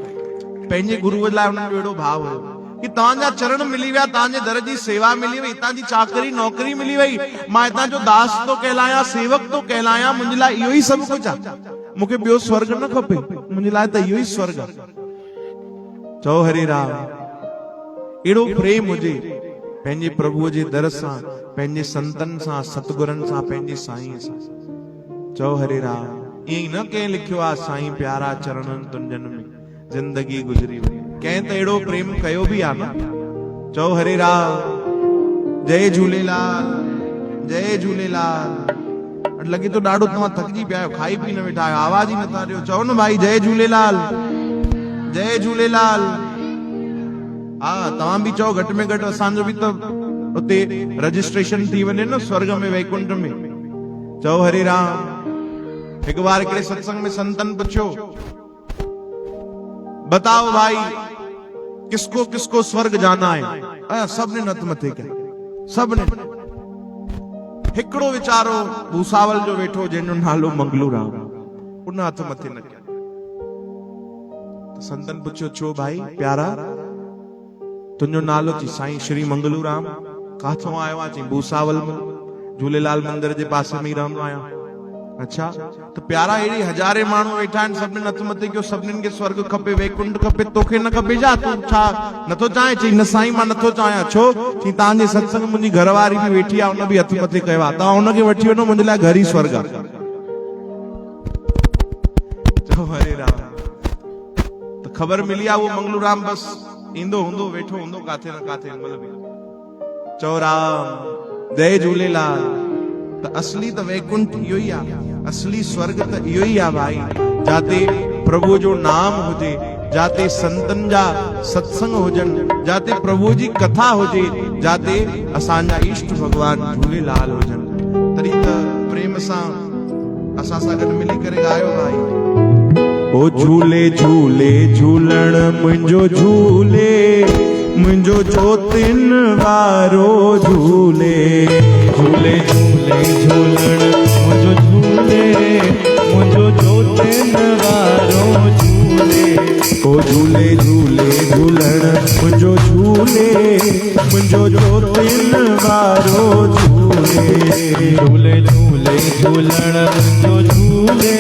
पंहिंजे गुरुअ लाइ हुननि जो अहिड़ो भाव हुयो कि तव्हांजा चरण मिली विया, तव्हांजे दर जी सेवा मिली वई, हितां जी चाकरी नौकरी मिली वई, मां हितां जो दास तो कहलायां, सेवक तो कहलायां, मुंहिंजे लाइ इहो ई सभु कुझु आहे। मूंखे ॿियो स्वर्ग न खपे, मुंहिंजे लाइ त इहो ई स्वर्ग आहे। चओ हरे राम। एड़ो प्रेम हुजे पंहिंजे प्रभुअ जे दर सां, पंहिंजे संतन सां, सतगुरनि सां, पंहिंजे साईं सां। चओ हरे राम। ईअं ई न कंहिं लिखियो आहे साईं प्यारा चरणनि तुंजन में जिंदगी गुजरी वई, कंहिं त एड़ो प्रेम कयो बि आहे न। चओ हरे राम। जय झूलेलाल, जय झूलेलाल। लॻे तो ॾाढो तव्हां थकिजी पिया आहियो, खाई पी न वेठा आहियो, आवाज ई नथा ॾियो। चओ न भाई जय झूलेलाल, जय झूलेलाल। हा तव्हां भी चओ घट में घट असांजो भी तो उते रजिस्ट्रेशन थी वने न स्वर्ग में वैकुंठ में। चओ हरे राम। एक बार हिकिड़े सत्संग में संतन पूछो बताओ भाई किसको किसको स्वर्ग जाना है? सबने नत मथे कया, सबने। हिकिड़ो वीचारो भूसावल जो वेठो जंहिंजो नालो मंगलू राम, उन हथ मथे न कया। संतन पूछो छो भाई प्यारा तुंहिंजो नालो? चई साईं श्री मंगलू राम। काथों आयो आहे? चई भूसावल में, झूलेलाल मंदिर जे पासे में ही रहंदो आहियां। अच्छा तो प्यारा अहिड़ी हज़ारे माण्हू वेठा आहिनि, सभिनी हथ मथे कयो, सभिनीनि खे स्वर्ग खपे, वैकुंठ खपे, तोखे न खपे छा? तूं छा नथो चाहे? चई न साईं मां नथो चाहियां। छो? चई तव्हांजे सत्संग मुंहिंजी घरवारी बि वेठी आहे, उन बि हथ मथे कयो आहे, तव्हां उनखे वठी वञो, मुंहिंजे लाइ घर ई स्वर्ग आहे। चओ हरे राम। तो खबर मिली आहे वो मंगलू राम बस ईंदो हूंदो, वेठो हूंदो काथे न काथे मतलब। चओ राम। जय झूलेलाल। तो असली तो वैकुंठ इहो ई आहे, असली स्वर्ग तो इहो ई आहे भाई, जाते प्रभु जो नाम हुजे, जाते संतन जा सत्संग हुजन, जाते प्रभु जी कथा हुजे, जाते असांजा इष्ट भगवान झूलेलाल हुजन। तरी त प्रेम सां असां सां गॾु मिली करे गायो भाई। ओ झूले झूले झूलण मुंहिंजो झूले, मुंहिंजो जोतिन वारो झूले।
झूले झूले झूलण मुंहिंजो झूले, मुंहिंजो जोतिन वारो झूले।
ओ झूले झूले झूलण मुंहिंजो झूले, मुंहिंजो जोतिन वारो झूले।
झूले झूले झूलण मुंहिंजो झूले,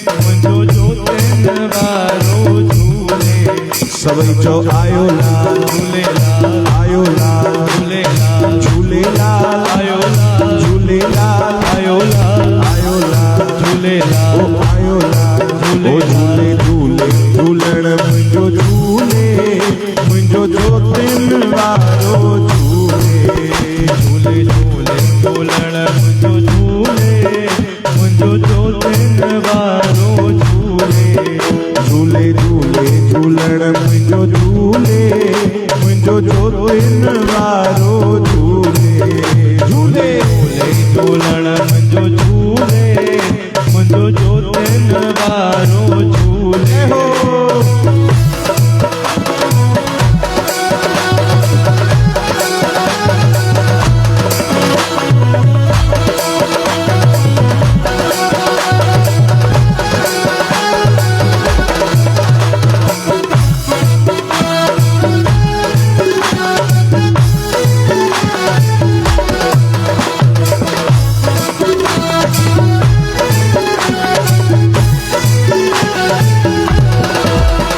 मुंहिंजो जोतिन वारो झूले।
सभई चओ आयो लाल
झूलेलाल,
आयो लाल
झूलेलाल,
झूलेलाल
आयो लाल,
झूलेलाल
आयो लाल,
आयो लाल
झूलेलाल,
ओ आयो लाल। ओ झूले झूले झूलण मुंहिंजो झूले, मुंहिंजो जोतिन वारो झूले।
झूले झूले झूलण मुंहिंजो झूले, मुंहिंजो जोतिन वारो झूले।
झूले झूले झूलण मुंहिंजो झूले, मुंहिंजो जोतिन वारो झूले। झूले
झूले झूलण मुंहिंजो झूले, मुंहिंजो जोतिन वारो झूले।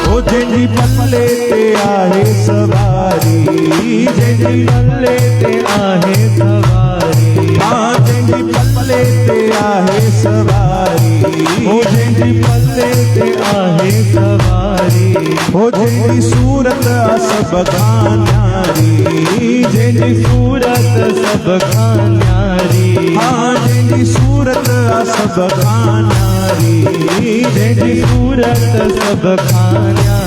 हो जंहिंजी पल्ले ते आहे सवारी,
जंहिंजी पल्ले ते आहे सवारी।
हाँ जंहिंजी पल्ले ते आहे सवारी,
ओ जंहिंजी पल्ले ते आहे सवारी।
हो जंहिंजी सूरत सभ खां न्यारी,
जंहिंजी सूरत सभ खां न्यारी।
हाँ जंहिंजी सूरत सभ खां न्यारी,
जंहिंजी सूरत सभ खां न्यारी।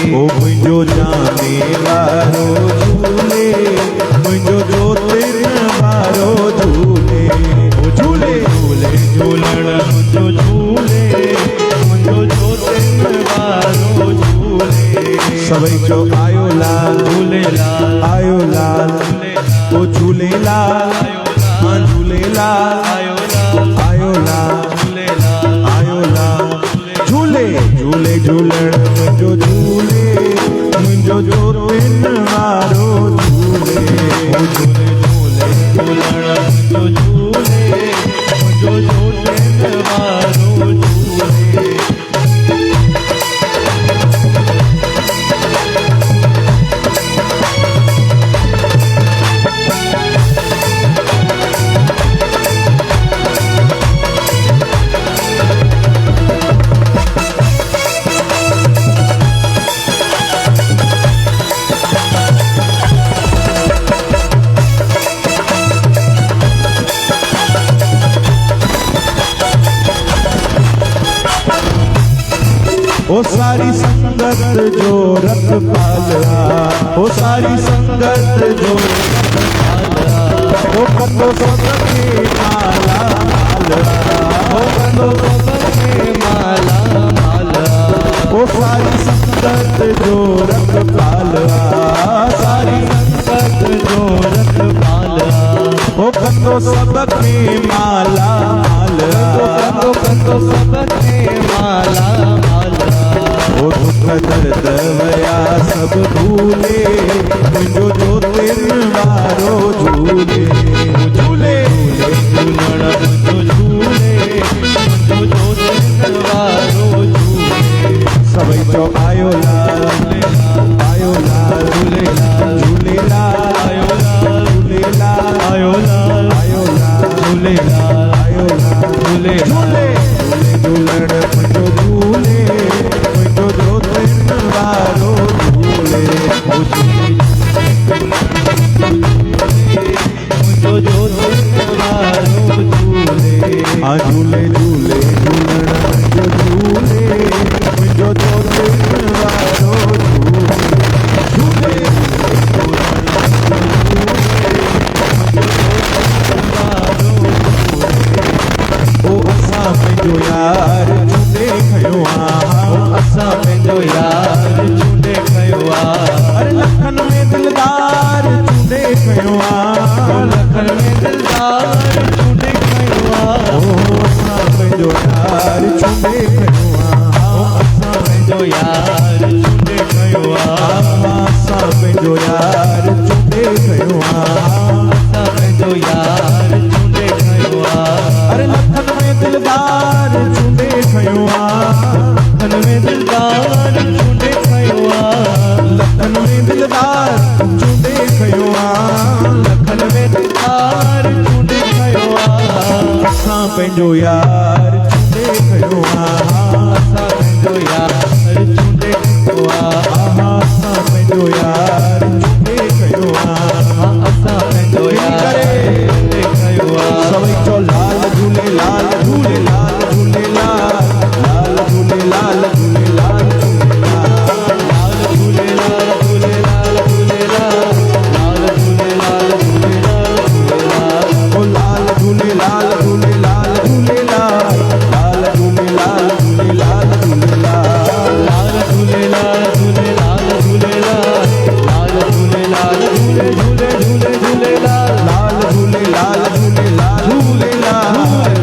ओ मुंहिंजो जाने वारो झूले, मुंहिंजो जोतिन वारो झूले।
सभई चो आयो लाल
झूलेलाल
आयो लाल ओ झूलेलाल हाँ झूलेलाल आयो लाल आयो लाल झूले झूले झूलण मुंहिंजो झूले मुंहिंजो जोतिन वारो झूले
झूले झूले झूलण जो झूले जो झूले वारो झूले
ओ सारी संगत जो रख पालया ओ सारी संगत जो रख पालया ओ कंदो सबके माला मालया
ओ कंदो सबके माला माला
ओ सारी संगत जो रख पालया सारी
संगत जो रख पालया
ओ कंदो सबके माला मालया
कंदो सबके माला माला
ओ दुख दर्द वया सब भूले मुंहिंजो जोतिन वारो झूले झूले
झूलण जो झूले जो जोतिन वारो झूले
सभई चो आयो लाल आयो लाल झूलेलाल झूलेलाल
आयो लाल
झूलेलाल
आयो लाल
आयो लाल
झूलेलाल
आयो लाल
झूले
झूले झूलण मुंहिंजो झूले मुंहिंजो जोतिन वारो झूले
जो जोतिन वारो झूले
आ झूले झूले झूलण मुंहिंजो झूले मुंहिंजो जोतिन वारो झूले झूले ओ असां पंहिंजो यार झूले खयो आ
असां पंहिंजो यार चूंडे खयो आहे
अरे लखन में दिलदार झूले खयो आ
लखन में दिलदार चूंडे खयो आहे
ओ असां पंहिंजो यार झूले खयो आ
असां पंहिंजो यार चूंडे खयो आहे
असां पंहिंजो यार झूले खयो आ
असां पंहिंजो यार चूंडे खयो आहे
अरे लखन में दिलदार झूले खयो आ
लखन में दिलदार चूंडे खयो आहे
लखन में दिलदार झूले खयो आ
लखन में दिलदार चूंडे खयो आहे
असां पंहिंजो यार झूले खयो आ
असां पंहिंजो यार चूंडे खयो आहे
असां पंहिंजो यार झूले खयो आ
असां पंहिंजो यार चूंडे खयो आहे
सभई चो लाल झूलेलाल झूलेलाल झूलेलाल लाल झूलेलाल झूलेलाल
लाल झूलेलाल झूलेलाल झूलेलाल लाल झूलेलाल झूलेलाल झूलेलाल
ओ लाल झूलेलाल झूलेलाल झूलेलाल लाल झूलेलाल झूलेलाल झूलेलाल
लाल झूलेलाल झूलेलाल झूलेलाल लाल झूलेलाल झूले झूले झूले झूलेलाल
लाल झूलेलाल झूलेलाल झूलेलाल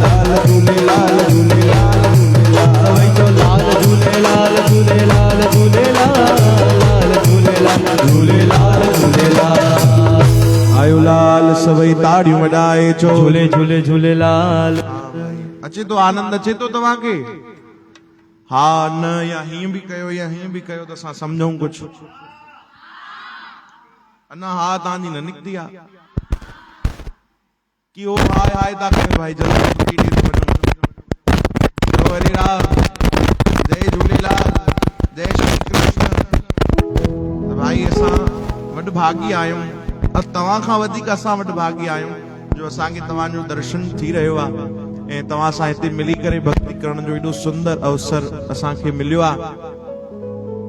लाल झूलेलाल झूलेलाल
सभई जो लाल झूलेलाल झूलेलाल झूलेलाल लाल झूलेलाल झूलेलाल झूलेलाल
आयो लाल सभई ताड़ियूं वॼाए चो
झूले झूले झूलेलाल
अचे तो आनंद अचे तो तव्हांखे हा न या हीअं बि कयो या हीअं बि कयो त असां सम्झूं कुझु अञा हा तव्हांजी न निकिती आहे कि ओ हाय हाय था कयो भाई जल्दी जय हरे राम जय झूलेलाल जय श्री कृष्ण त भाई असां वॾ भागी आहियूं तव्हां खां वधीक असां वॾ भागी आहियूं जो असांखे तव्हांजो दर्शन थी रहियो आहे ऐं तव्हां सां हिते मिली करे भक्ति करण जो एॾो सुंदर अवसर असांखे मिलियो आहे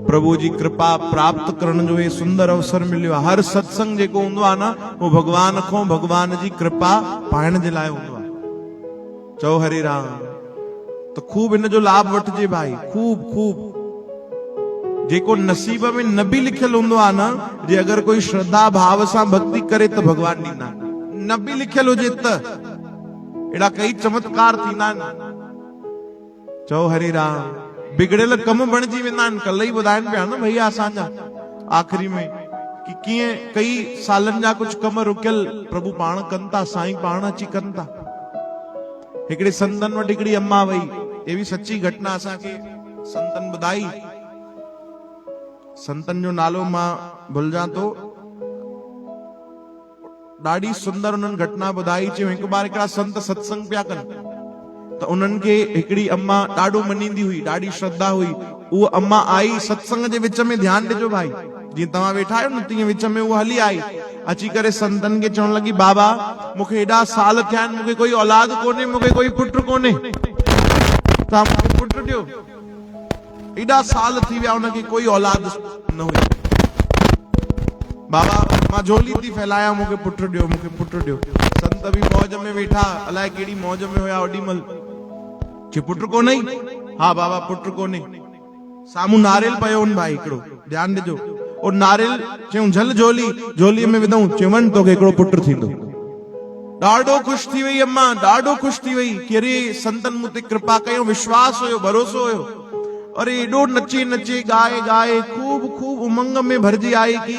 प्रभु जी कृपा प्राप्त करण जो ये सुंदर अवसर मिलियो आहे हर सत्संग जेको हूंदो आहे न उहो भगवान खां भगवान जी कृपा पाइण जे लाइ हूंदो आहे चओ हरे राम तो खूब इन जो लाभ वठिजे भाई खूब खूब जेको नसीब में न बि लिखियल हूंदो आहे न, जे अगर कोई श्रद्धा भाव सां भक्ति करे त भगवान ॾींदा, न बि लिखियल हुजे त एड़ा कई चमत्कार थींदा आहिनि। चओ हरे राम। बिगड़ियल कम बणिजी वेंदा आहिनि। कल्ह ई ॿुधाइनि पिया न भैया असांजा आख़िरी में कि कीअं कई सालनि जा कुछ कम रुकियल प्रभु पाण कनि था, साईं पाण अची कनि था। हिकिड़े संतन वटि हिकिड़ी अम्मा वई, ये भी सच्ची घटना असांखे संतन ॿुधाई। संतन जो नालो मां भुलिजां तो, ॾाढी सुंदर उन्हनि घटना ॿुधाई। चयो हिकु बार हिकिड़ा संत सत्संग पिया कनि त उन्हनि खे हिकिड़ी अम्मा ॾाढो मञींदी हुई, ॾाढी श्रद्धा हुई। उहा अम्मा आई सत्संग जे विच में, ध्यानु ॾिजो भाई, जीअं तव्हां वेठा आहियो न तीअं विच में उहा हली आई, अची करे संतन खे चवण लॻी, बाबा मूंखे हेॾा साल थिया आहिनि, मूंखे कोई औलाद कोन्हे, मूंखे कोई पुट कोन्हे, तव्हां मूंखे पुट ॾियो। एॾा साल थी विया उनखे कोई औलाद न हुई। बाबा मां झोली थी फैलायां, मूंखे पुट ॾियो, मूंखे पुट ॾियो। संत बि मौज में वेठा, अलाए कहिड़ी मौज में हुया ओॾी महिल। चए पुट कोन्हे? हा बाबा पुट कोन्हे। साम्हूं नारियल पियो हुन भाई हिकिड़ो, ध्यानु ॾिजो। और नारियल चयूं झल झोली, झोलीअ में विधऊं, चयो वञ तोखे हिकिड़ो पुट थींदो। ॾाढो ख़ुशि थी वई अम्मा, ॾाढो ख़ुशि थी वई कि अरे संतन मूं ते कृपा कयूं, विश्वास हुयो, भरोसो हुयो। अरे एॾो नचे नचे गाए गाए खूब खूब उमंग में भरजी आई कि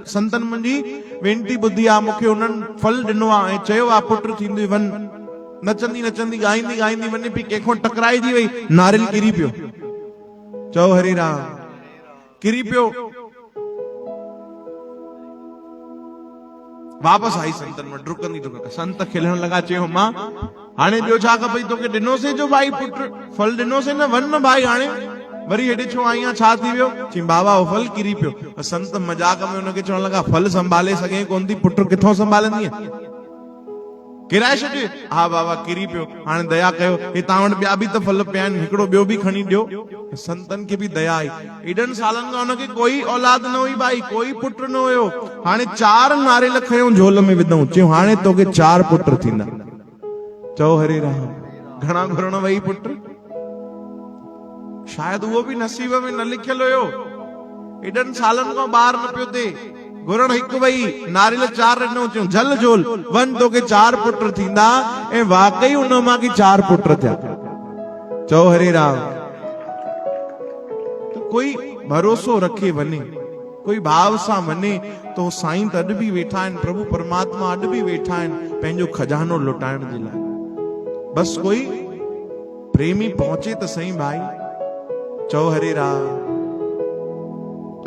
संतन मुंहिंजी वेनती ॿुधी आहे, मूंखे उन्हनि फल ॾिनो आहे ऐं चयो आहे पुट थींदो। वञ नचंदी नचंदी गाईंदी गाईंदी वञे पई, कंहिंखो टकराइजी वई, नारियल किरी पियो। चओ हरे राम। किरी पियो, वापस आई संतन में डुकंदी डुकंदी। संत खिलण लगा, चयो मां हाणे ॿियो छा खपई तोखे? ॾिनोसीं जो भाई पुट, फल ॾिनोसीं न, वञ न भाई, हाणे वरी हेॾे छो आई आहे, छा थी वियो? चई बाबा वो फल किरी पियो। संत मजाक में उनखे चवण लगा, फल संभाले सघे कोन थी, पुट किथों संभालंदी? किराए छॾियो? हा बाबा किरी पियो। हाणे दया कयो, हे तव्हां वटि ॿिया बि त फल पिया आहिनि, हिकिड़ो ॿियो बि खणी ॾियो। संतन खे बि दया आई। एॾनि सालनि खां उनखे कोई औलाद न हुई भाई, कोई पुट न हुयो। हाणे 4 नारियल खयूं, झोल में विधऊं, चयूं हाणे तोखे 4 पुट थींदा। चओ हरे राम। घणा घुरण वई पुट? शायद उहो बि नसीब में न लिखियल हुयो। एॾनि सालनि खां ॿार न पियो थिए, घुरण हिकु वई, नारियल 4 ॾिनो, चयूं झल झोल वञ तोखे 4 पुट थींदा। ऐं वाकई उन मां की 4 पुट थिया। चओ हरे राम। तो कोई भरोसो रखे वञे, कोई भाव सां वञे, तो साईं त अॼु बि वेठा आहिनि, प्रभु परमात्मा अॼु बि वेठा आहिनि पंहिंजो खजानो लुटाइण जे लाइ। बस कोई प्रेमी पहुचे त सही भाई। चओ हरे राम।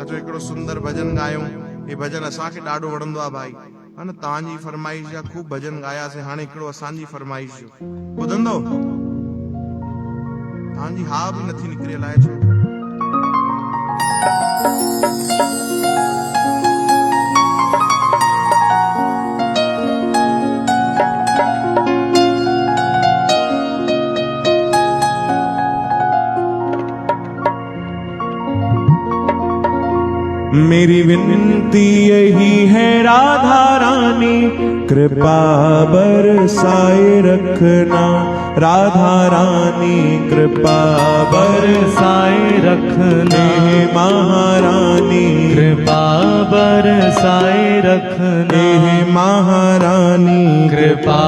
अचो हिकिड़ो सुंदर भजन गायूं। ये भजन असांखे ॾाढो वणंदो आहे भाई, हा न? तव्हांजी फरमाइश जा खूब भजन गायासीं, हाणे हिकिड़ो असांजी फरमाइश जो ॿुधंदो? तव्हांजी हा बि नथी निकिरे, अलाए छो।
मेरी विनती यही है राधा रानी, कृपा बरसाए रखना। राधा रानी कृपा
बरसाए रखना।
हे महारानी
कृपा बरसाए रखना।
हे महारानी
कृपा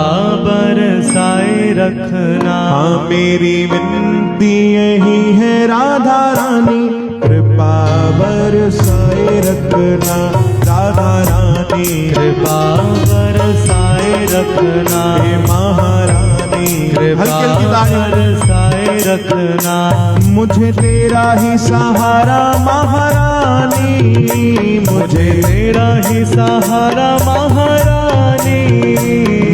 बरसाए रखना।
हाँ मेरी विनती यही है राधा रानी, कृपा बरसाए रखना। राधा रानी
कृपा बरसाए रखना।
हे महारानी
कृपा बरसाए रखना।
मुझे तेरा ही सहारा महारानी, मुझे
तेरा ही सहारा महारानी।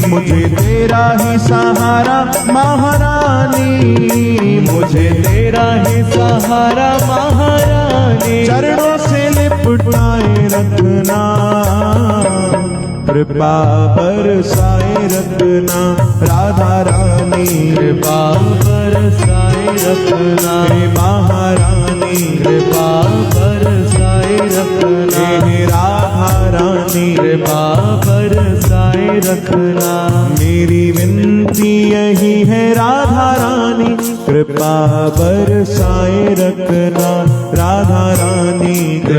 मुझे तेरा ही सहारा महारानी, मुझे
तेरा ही सहारा महारानी।
चरणों से लिपटाए रखना। कृपा बरसाए रखना। राधा रानी
कृपा बरसाए रखना।
हे महारानी
कृपा बरसाए रखना।
हे राधा रानी
कृपा बरसाए रखना।
मेरी विनती यही है राधा रानी, कृपा बरसाए रखना। राधा रानी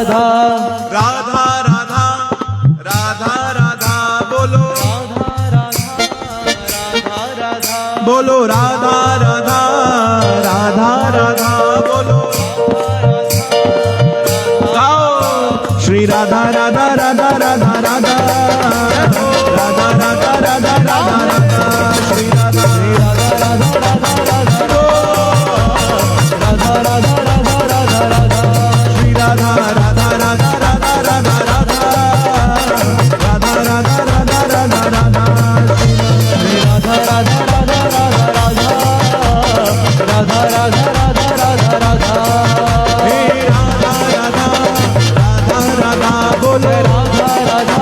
राधा
राधा राधा राधा राधा बोलो बोलो राधा राधा राधा राधा बोलो गाओ श्री राधा राधा राधा राधा राधा राधा राधा राधा राधा राधा श्री राधा श्री राधा राधा राधा राधा राधा राधा राधा राधा राधा राधा राधा श्री
राधा राधा राधा राधा राधा राधा राधा राधा राधा
हे राधा राधा राधा राधा बोलो
राधा राधा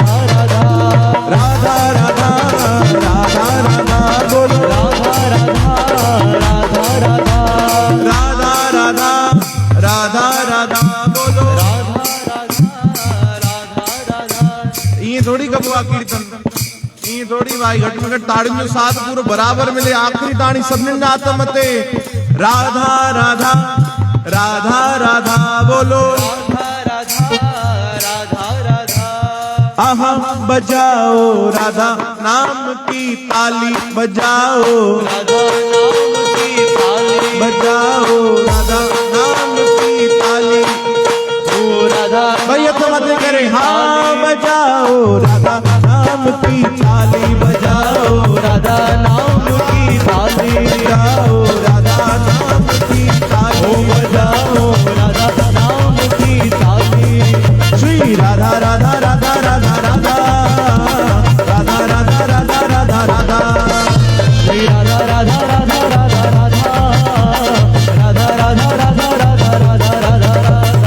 राधा
राधा
राधा
राधा राधा राधा बोलो
राधा राधा राधा राधा
राधा राधा राधा राधा बोलो ये थोड़ी कबुआ कीर्तन ये थोड़ी भाई घट में घट ताड़ियों जो साथ पूरो बराबर मिले आखिरी ताड़ी सबने नाता मते राधा राधा राधा राधा बोलो आहा बजाओ राधा नाम की ताली बजाओ बजाओ राधा नाम की ताली भैया तो मत करे हाँ बजाओ राधा नाम की ताली बजाओ
राधा नाम की थाली
बजाओ राधा नाम की ताली
बजाओ राधा नाम की थाली
श्री राधा राधा राधा राधा राधा राधा राधा राधा राधा राधा
श्री राधा राधा राधा राधा राधा राधा राधा राधा राधा राधा राधा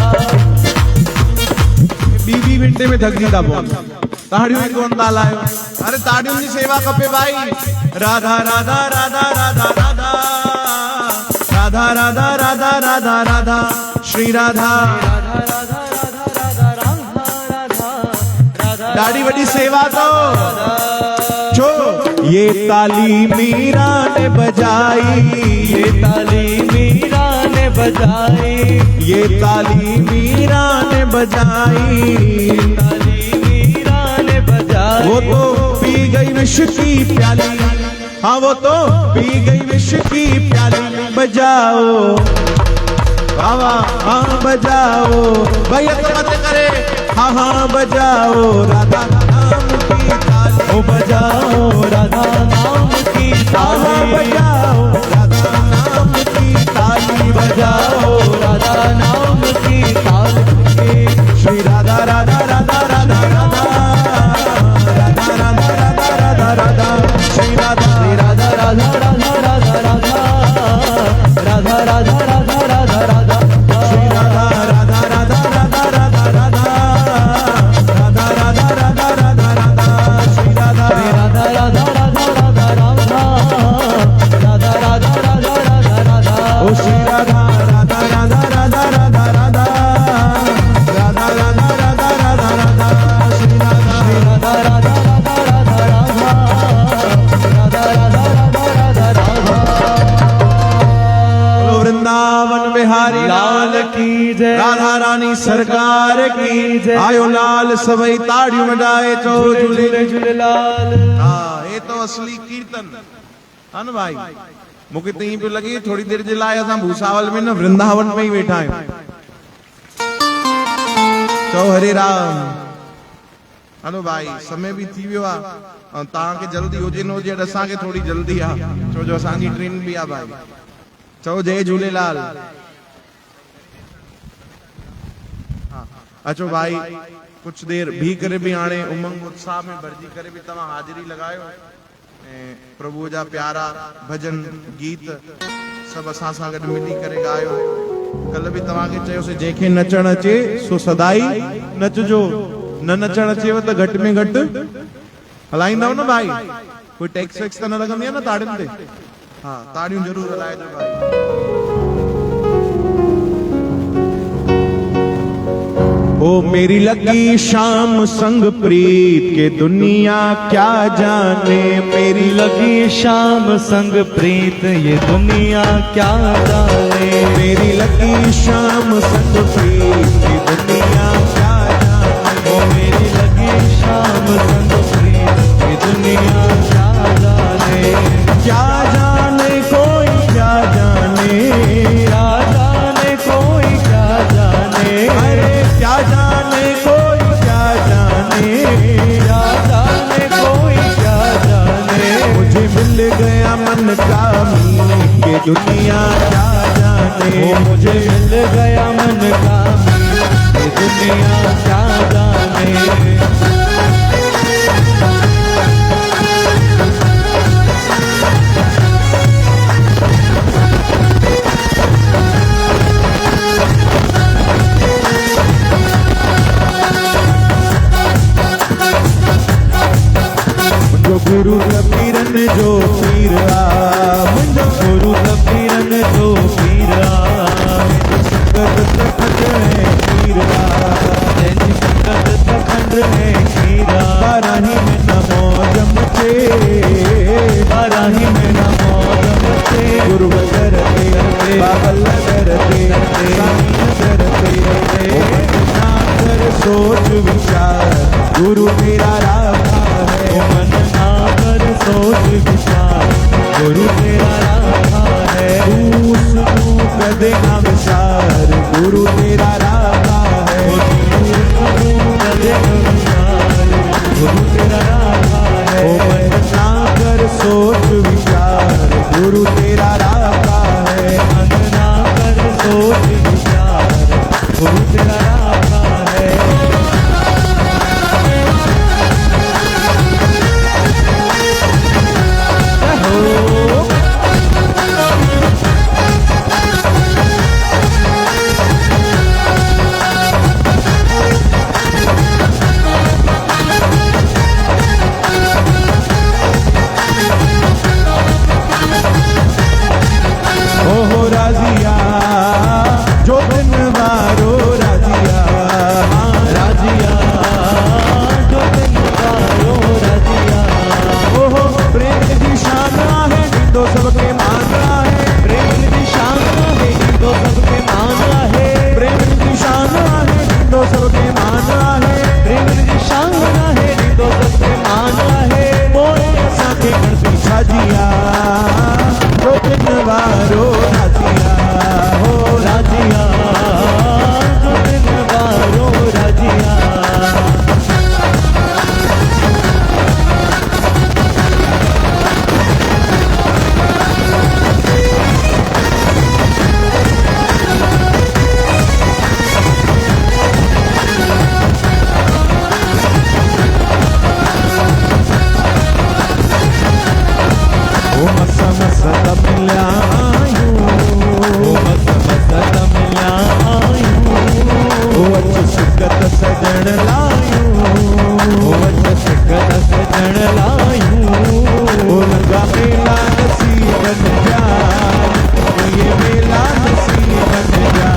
बीबी मिनटे में थक जीता बोल ताड़ियों में कौन डालायो अरे ताड़ियों की सेवा कपे भाई राधा राधा राधा राधा राधा राधा राधा राधा राधा राधा श्री राधा दाढ़ी बड़ी सेवा तो छो ये ताली मीरा ने बजाई
ये ताली मीरा ने बजाई
ये ताली मीरा ने बजाई
ताली मीरा ने बजाई
वो तो पी गई विष की प्याली हाँ वो तो पी गई विष की प्याली बजाओ बाबा हाँ बजाओ भैया तो मत करे हाँ हाँ बजाओ राधा नाम की ताली
ओ बजाओ राधा नाम की
हाँ हाँ
ताली
बजाओ राधा नाम की ताली
बजाओ राधा नाम की ताली
श्री राधा राधा राधा राधा राधा राधा राधा राधा राधा राधा श्री राधा
राधा राधा राधा राधा राधा राधा राधा राधा राधा राधा
श्री राधा राधा राधा राधा राधा राधा राधा राधा राधा राधा राधा श्री राधा
राधा राधा राधा राधा राधा राधा राधा राधा राधा राधा
ओ श्री राधा राधा राधा राधा राधा राधा राधा राधा राधा राधा राधा श्री राधा
राधा राधा राधा राधा राधा राधा राधा राधा राधा राधा
बोलो वृंदावन बिहारी
लाल की जय
राधा रानी सरकार की
जय।
आयो लाल सभई ताड़ियों में डाए चो झूले
झूले झूलेलाल
हाँ ये तो असली कीर्तन है ना भाई मुझे तीन पे लगी थोड़ी देर जे लाए असां भूसावल में न वृंदावन में ही वेठा आहियूं चो हरे राम हलो भाई समय भी थी वियो आहे ऐं तव्हांखे जल्दी हुजे न हुजे असांखे थोड़ी जल्दी आहे छो जो असांजी ट्रेन भी आहे भाई चओ जय झूलेलाल हाँ, अचो भाई कुछ देर भी करे भी हाणे उमंग उत्साह में भरजी करे भी तव्हां हाजिरी लगायो ऐं प्रभु जा प्यारा भजन गीत सब असां सां गॾु मिली करे गायो कल भी तव्हांखे चयोसीं जंहिंखे नचण अचे सो सदाई नचजो न नचण अचेव त घटि में घटि हलाईंदव न भाई कोई टैक्स वैक्स त न लॻंदी आहे न ताड़ियुनि ते हाँ ताड़ियूं जरूर हलाइजो भाई
ओ मेरी लगी शाम संग प्रीत के दुनिया क्या जाने, मेरी
लगी शाम संग प्रीत ये दुनिया क्या जाने,
मेरी लगी शाम संग प्रीत की दुनिया क्या जाने,
ओ मेरी लगी शाम संग प्रीत ये दुनिया क्या जाने,
क्या जाने कोई क्या जाने,
क्या जाने कोई क्या जाने,
अरे क्या जाने कोई क्या जाने,
क्या जाने कोई क्या जाने,
मुझे मिल गया मन का मीत के दुनिया क्या जाने,
ओ मुझे मिल गया मन का मीत ये दुनिया क्या जाने।
जो गुरु कबीरन जो पीरा,
मुंजो गुरु कबीरन जो पीरा,
संगत तखत है पीरा,
जैसी संगत तखंड है कीरा,
बाराही में नमो जमते,
बाराही में नमो जमते,
गुरु करते बाबल करते साईं करते, ओ मन ना कर सोच विचार गुरु तेरा राखा है,
ओ मन ना कर सोच विचार गुरु तेरा राखा है,
तू सुनू कदे ना विचार गुरु तेरा राखा है,
ओ तू कदे न विचार गुरु तेरा राखा है,
ओ मन ना कर सोच विचार गुरु तेरा राखा है,
मन ना कर सोच विचार गुरु तेरा राखा है।
ओहो राजिया जो दिन वारो राजिया, हाँ
राजिया जो दिन वारो राजिया,
ओहो प्रेम की शान है तो सबके मानना है,
प्रेम की शान है तो सबके मानना है,
प्रेम की शान है तो सबके मानना है,
प्रेम की शान है तो सबके मानना है,
मोरे साथे गण पीछा जिया जो दिन वारो राजिया, हो
राजिया जो दिन वारो राजिया।
ओ मस मस तमिला
ओ मस मस तमिला आयूं,
ओ अच सिकत सजण लायूं,
ओ अच सिकत सजण लायूं,
ओ लगा मेला नसीबन जा, ये मेला नसीबन जा,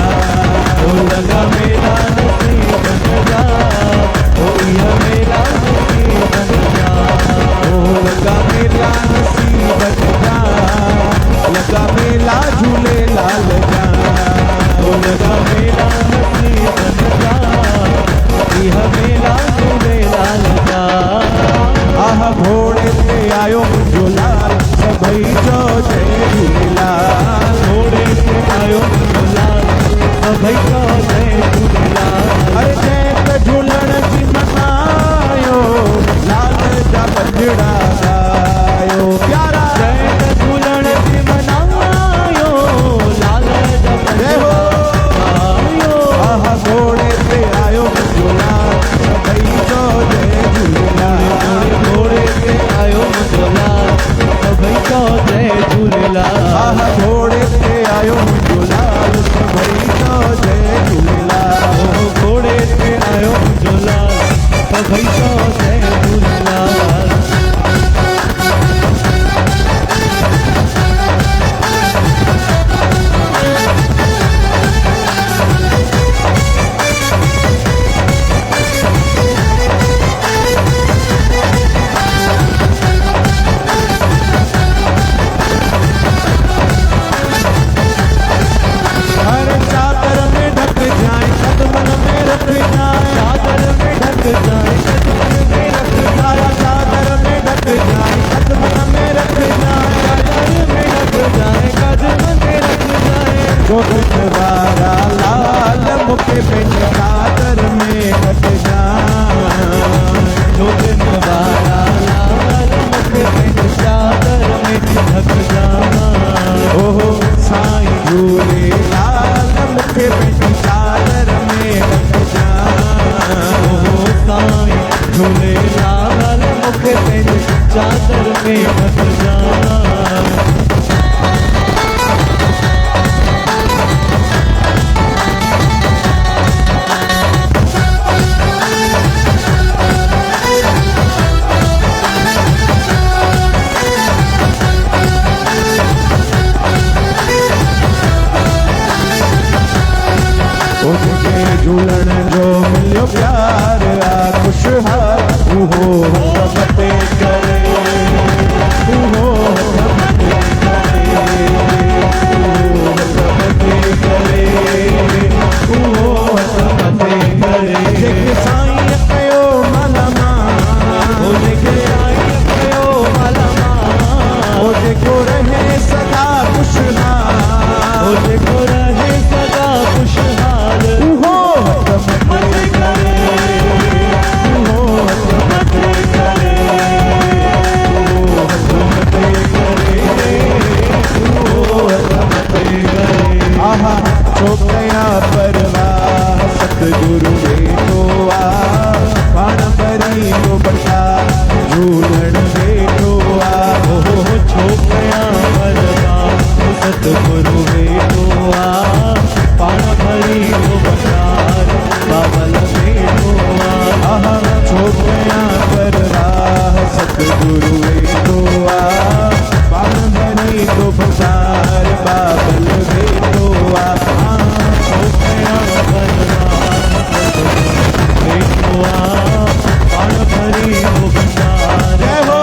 ओ लगा मेरा नसीबन जा, ओ यह मेरा नसीबन जा,
ओ लगा मेला नसीबन जा, लगा मेला झूले लाल जा,
ओ लगा मेरा नसीबन जा, यह मेरा झूलेलाल जा।
आह घोड़े पे आयो मुंहिंजो लाल, सभई चओ जय झूलेलाल,
घोड़े पे आयो मुंहिंजो लाल, सभई चओ जय झूलेलाल,
अरे जय त झूलण जी मनायो, लाल जा पंजड़ा गायो प्यारा,
जय त झूलण जी मनायो, लाल जा
जय हो।
आयो,
आह घोड़े पे आयो मुंहिंजो लाल, सभई चओ जय झूलेलाल,
घोड़े पे आयो मुंहिंजो लाल, सभई चओ जय झूलेलाल,
आह घोड़े पे आयो मुंहिंजो लाल, सभई चओ जय झूलेलाल,
ओ घोड़े पे आयो मुंहिंजो लाल, सभई चओ जय झूलेलाल।
के पेट चादर में ढक जाए।
जो दिन वाला लाल मुख पेंट चादर में ढक जाए।
ओहो साईं झूले लाल मुखे पेट चादर में ढक जाए।
ओ साईं झूले लाल मुख पेंट चादर में ढक जाए।
उनके झूलण जो मिलियो प्यार आ खुशहाल उहो हसमते करे। उहो हसमते करे। उहो हसमते करे। जेके साईं कयो मालामा
ओ जेके साईं कयो मालामा
ओ जेको रहे सदा खुशहाल
ओ जेको रहे सदा खुशहाल
उहो हसमते करे। उहो हसमते करे। उहो हसमते करे। उहो हसमते करे। आहा छोकया परवाह सतगुरु वेठो आ पाण भरी तो बटा झूलण वेठो आ।
ओ छोकया परवाह सतगुरु वेठो आ पाण भरी तो बटार बाबल वेठो आ।
आहा छोकया परवाह सतगुरु वेठो आ पाण भरी तो बटार बाबल वेठो आ।
छोकया परवाह सतगुरु वेठो आ पाण भरी तो बटार
जय हो।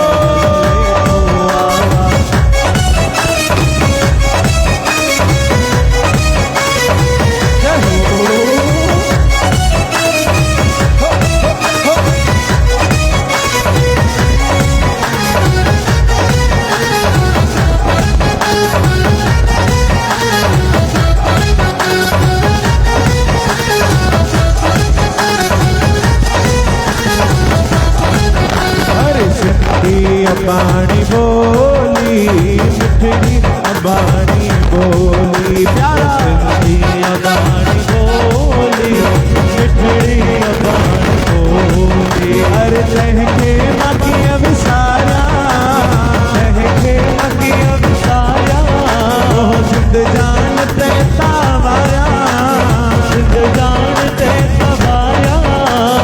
अरे सिंधी अबाणी बोली मिठड़ी अबाणी बोली प्यारा
सिंधी अबाणी बोली मिठड़ी अबाणी बोली
अरे लहके मकिया विसारा
लहके मकिया विसारा
ओह जिंद जान ते तावाया
सिंध जान ते तबाया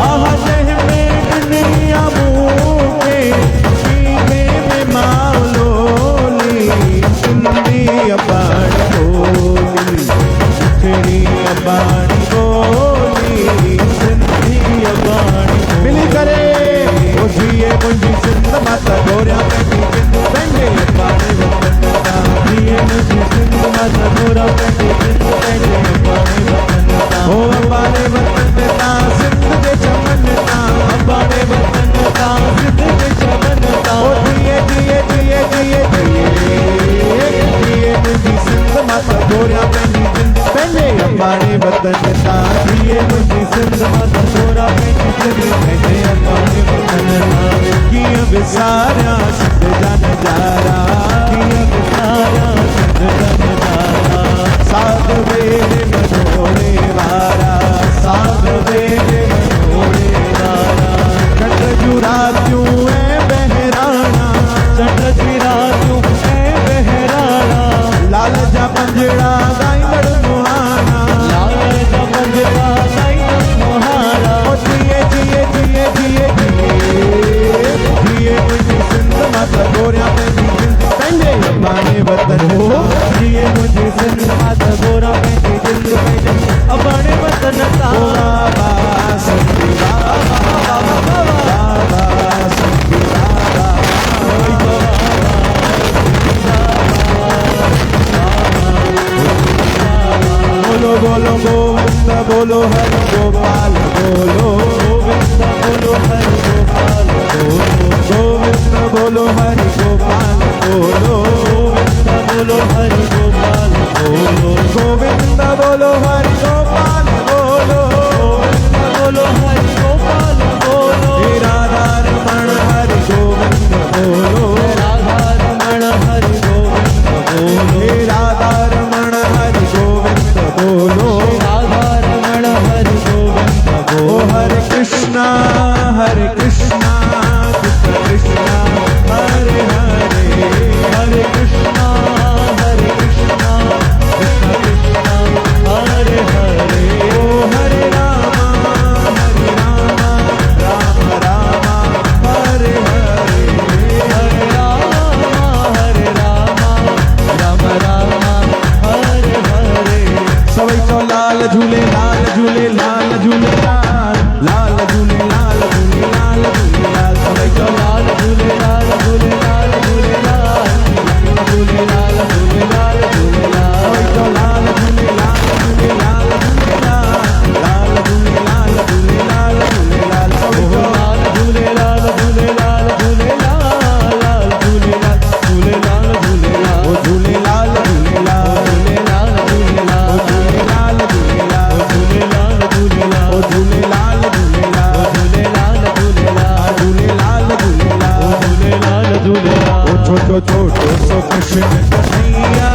आह लह में दुनिया मुके मीठे में माउलोली सिंधी अबाणी बोली मिठड़ी अबाणी बोली
सिंधी अबाणी
मिली करे ओ जिए मुंहिंजी सिंध माता गोरिया पंहिंजी जिंद पंहिंजे अबाणी वतन तां
जिए मुझी सिंध माता गोरा पंहिंजे जिंद पंहिंजे अबाणी वतन तां
ओ अबाणी वतन तां सिंध जे चमन तां
अबाणे वतन तां सिंध जे चमन तां
ओ जिए जिए जिए जिए जिए जिए मुंहिंजी सिंध माता गोरिया पंहिंजी जिंद पंहिंजे अबाणी वतन तां
जिए मुझी सिंध माता गोरा पंहिंजे जिंद पंहिंजे अबाणे वतन तां
कीअं विसारिया सिंध जा नज़ारा
कीअं विसारिया सिंध जा नज़ारा
साध वेले मनोड़े वारा
साध वेले मनोड़े वारा
कट जुरातियूं ऐं बहिराणा
चट जी रातियूं ऐं बहिराणा
लाल जा पंजड़ा गाईंदड़ मुहाना
लाल जा पंजड़ा गाईंदड़ मुहाना
ओ जिए जिए जिए जिए जिए जिए मुंहिंजी सिंध माता गोरिया पंहिंजी जिंद पंहिंजे अबाणी वतन हो
जिए मुझी सिंध माता गोरा पंहिंजी जिंद पंहिंजे अबाणे वतन तां
बाबा सिंधी बाबा बाबा सिंधी बाबा बोलो बोलो गोविंद बोलो हरि गोपाल बोलो
गोविंद बोलो हरि गोपाल बोलो
गोविंद बोलो हरि गोपाल बोलो
गोविंद बोलो हरि गोपाल बोलो
गोविंद बोलो हरि गोपाल बोलो लाल झूलेलाल झूलेलाल लाल झूलेलाल झूलेलाल झूलेलाल सभई चओ
लाल झूलेलाल झूलेलाल झूलेलाल झूलेलाल झूलेलाल झूलेलाल
सभई चओ लाल झूलेलाल झूलेलाल झूलेलाल लाल झूलेलाल झूलेलाल झूलेलाल सभई चओ
लाल झूलेलाल झूलेलाल झूलेलाल लाल झूलेलाल झूलेलाल झूलेलाल
ओ झूलेलाल झूलेलाल
झूलेलाल झूलेलाल
झूलेलाल झूलेलाल
झूलेलाल झूलेलाल
ओ झूलेलाल झूलेलाल
झूलेलाल झूलेलाल
झूलेलाल झूलेलाल
झूलेलाल झूलेलाल
ओ छोटो छोटो सो कृष्ण कन्हैया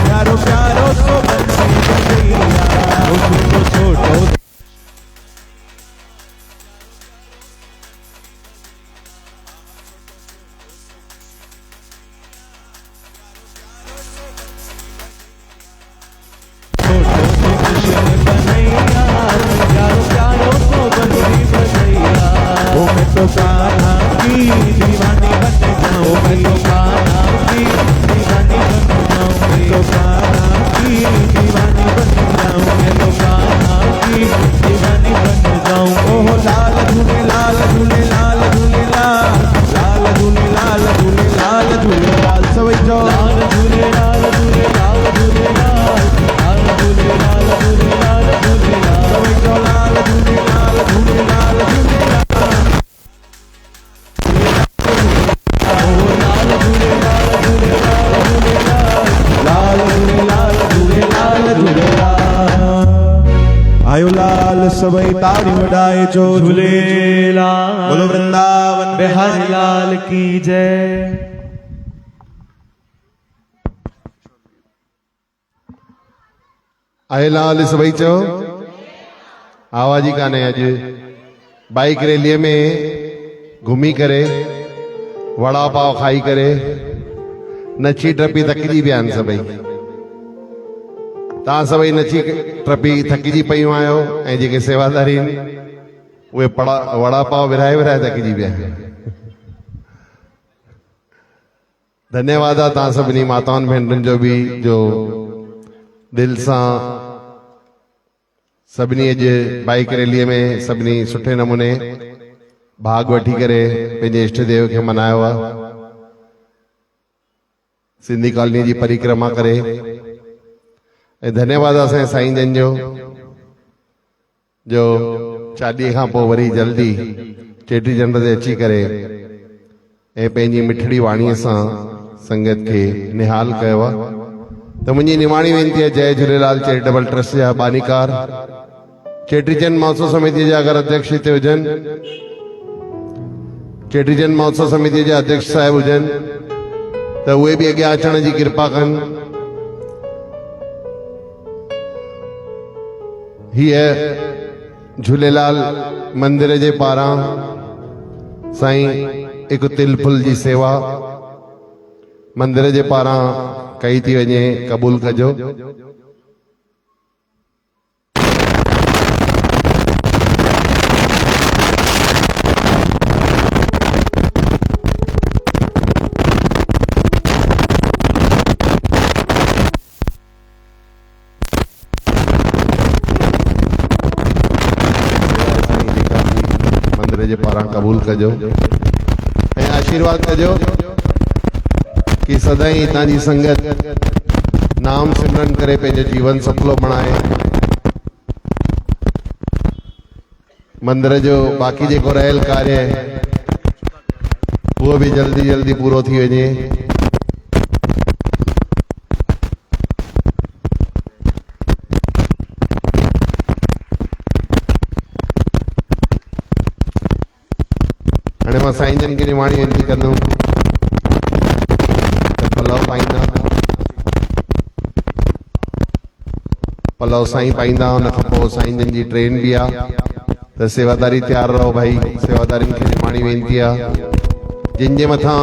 प्यारो प्यारो सो बंसी कन्हैया
ओ छोटो छोटो
ओ मैं तो कान्हा की दीवानी बन जाऊं मैं तो कान्हा की दीवानी बन जाऊं मैं तो कान्हा की दीवानी बन जाऊं मैं तो कान्हा की दीवानी बन जाऊं ओह लाल झूलेलाल झूलेलाल झूलेलाल लाल झूलेलाल झूलेलाल झूलेलाल सभई चओ
लाल झूलेलाल झूलेलाल झूलेलाल लाल झूलेलाल झूलेलाल झूलेलाल
सभई चओ लाल झूलेलाल झूलेलाल झूलेलाल लाल झूलेलाल झूलेलाल झूलेलाल आयो लाल सभई ताड़ी वडाए जो
झूलेलाल
बोलो वृंदावन
बिहारी लाल की जय।
आहे लाल सभई चओ आवाज ही कान्हे अॼु बाइक रैलीअ में घुमी करे वड़ा पाव खाई करे नची टपी थकिजी पिया आहिनि सभई तव्हां सभई नची टपी थकिजी पयूं आहियो ऐं जेके सेवादारी आहिनि उहे वड़ा पाव विराए विराए थकिजी पिया धन्यवाद आहे तव्हां सभिनी माताउनि भेनरुनि जो बि जो दिल सां सभिनी अॼु बाइक रैलीअ में सभिनी सुठे नमूने भाग वठी करे पंहिंजे इष्ट देव खे मनायो आहे सिंधी कॉलोनी जी परिक्रमा करे ऐं धन्यवाद आहे असांजे साईं जन जो चालीहे खां पोइ वरी जल्दी चेटीचंड ते अची करे ऐं पंहिंजी मिठड़ी वाणीअ सां संगत खे निहाल कयो आहे त मुंहिंजी निमाणी वेनती आहे जय झूलेलाल चैरिटेबल ट्रस्ट जा बानीकार चेटीचंद महोत्सव समिति जा अगरि अध्यक्ष हिते हुजनि चेटीचंद महोत्सव समिति जा अध्यक्ष साहिब हुजनि त उहे बि अॻियां अचण जी कृपा कनि हीअ झूलेलाल मंदिर जे पारां साईं हिकु तिल फुल जी सेवा मंदिर जे पारां कई थी वञे क़बूल कजो मंदिर जे पारां क़बूल कजो ऐं आशीर्वाद कजो कि सदाई तव्हांजी संगत नाम सिमरन करे पंहिंजो जीवन सफलो बणाए मंदिर जो बाक़ी जेको रहियल कार्य उहो बि जल्दी जल्दी पूरो थी वञे हाणे मां साईं जन खे निमाणी वेनती कंदुमि पलव साईं पाईंदा उन खां पोइ साईं जन जी ट्रेन बि आहे त सेवादारी तयारु रहो भाई सेवादारियुनि खे निमाणी वेनती आहे जिन जे मथां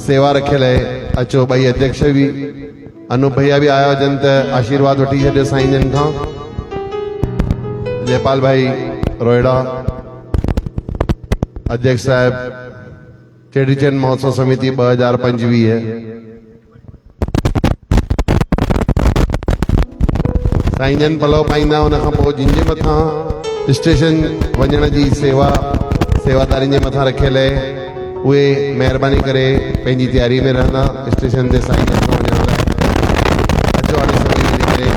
सेवा रखियल आहे अचो ॿई अध्यक्ष बि अनूप भैया बि आया हुजनि त आशीर्वाद वठी छॾियो साईं जन खां जयपाल भाई रोहिड़ा अध्यक्ष साहिब चेटीचंद महोत्सव समिति 2025 साईं जन पलव पाईंदा, उन खां पोइ जिन जे मथां स्टेशन वञण जी सेवादारी जे मथां रखियल आहे, उहे महिरबानी करे पंहिंजी तयारी में रहंदा स्टेशन ते साईं जन खां वञण लाइ। अचो हाणे सभई मिली करे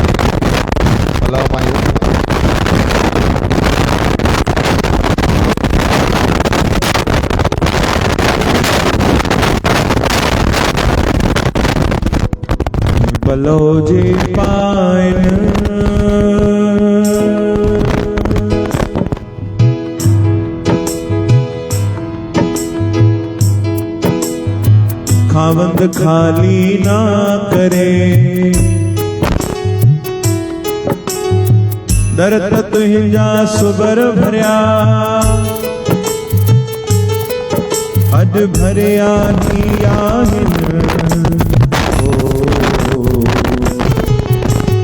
पलव पायूं।
पलो जे पाइन खावंद खाली ना करे, दरत तुंहिंजा सुबर भरिया, अॼु भरिया ही आहिनि,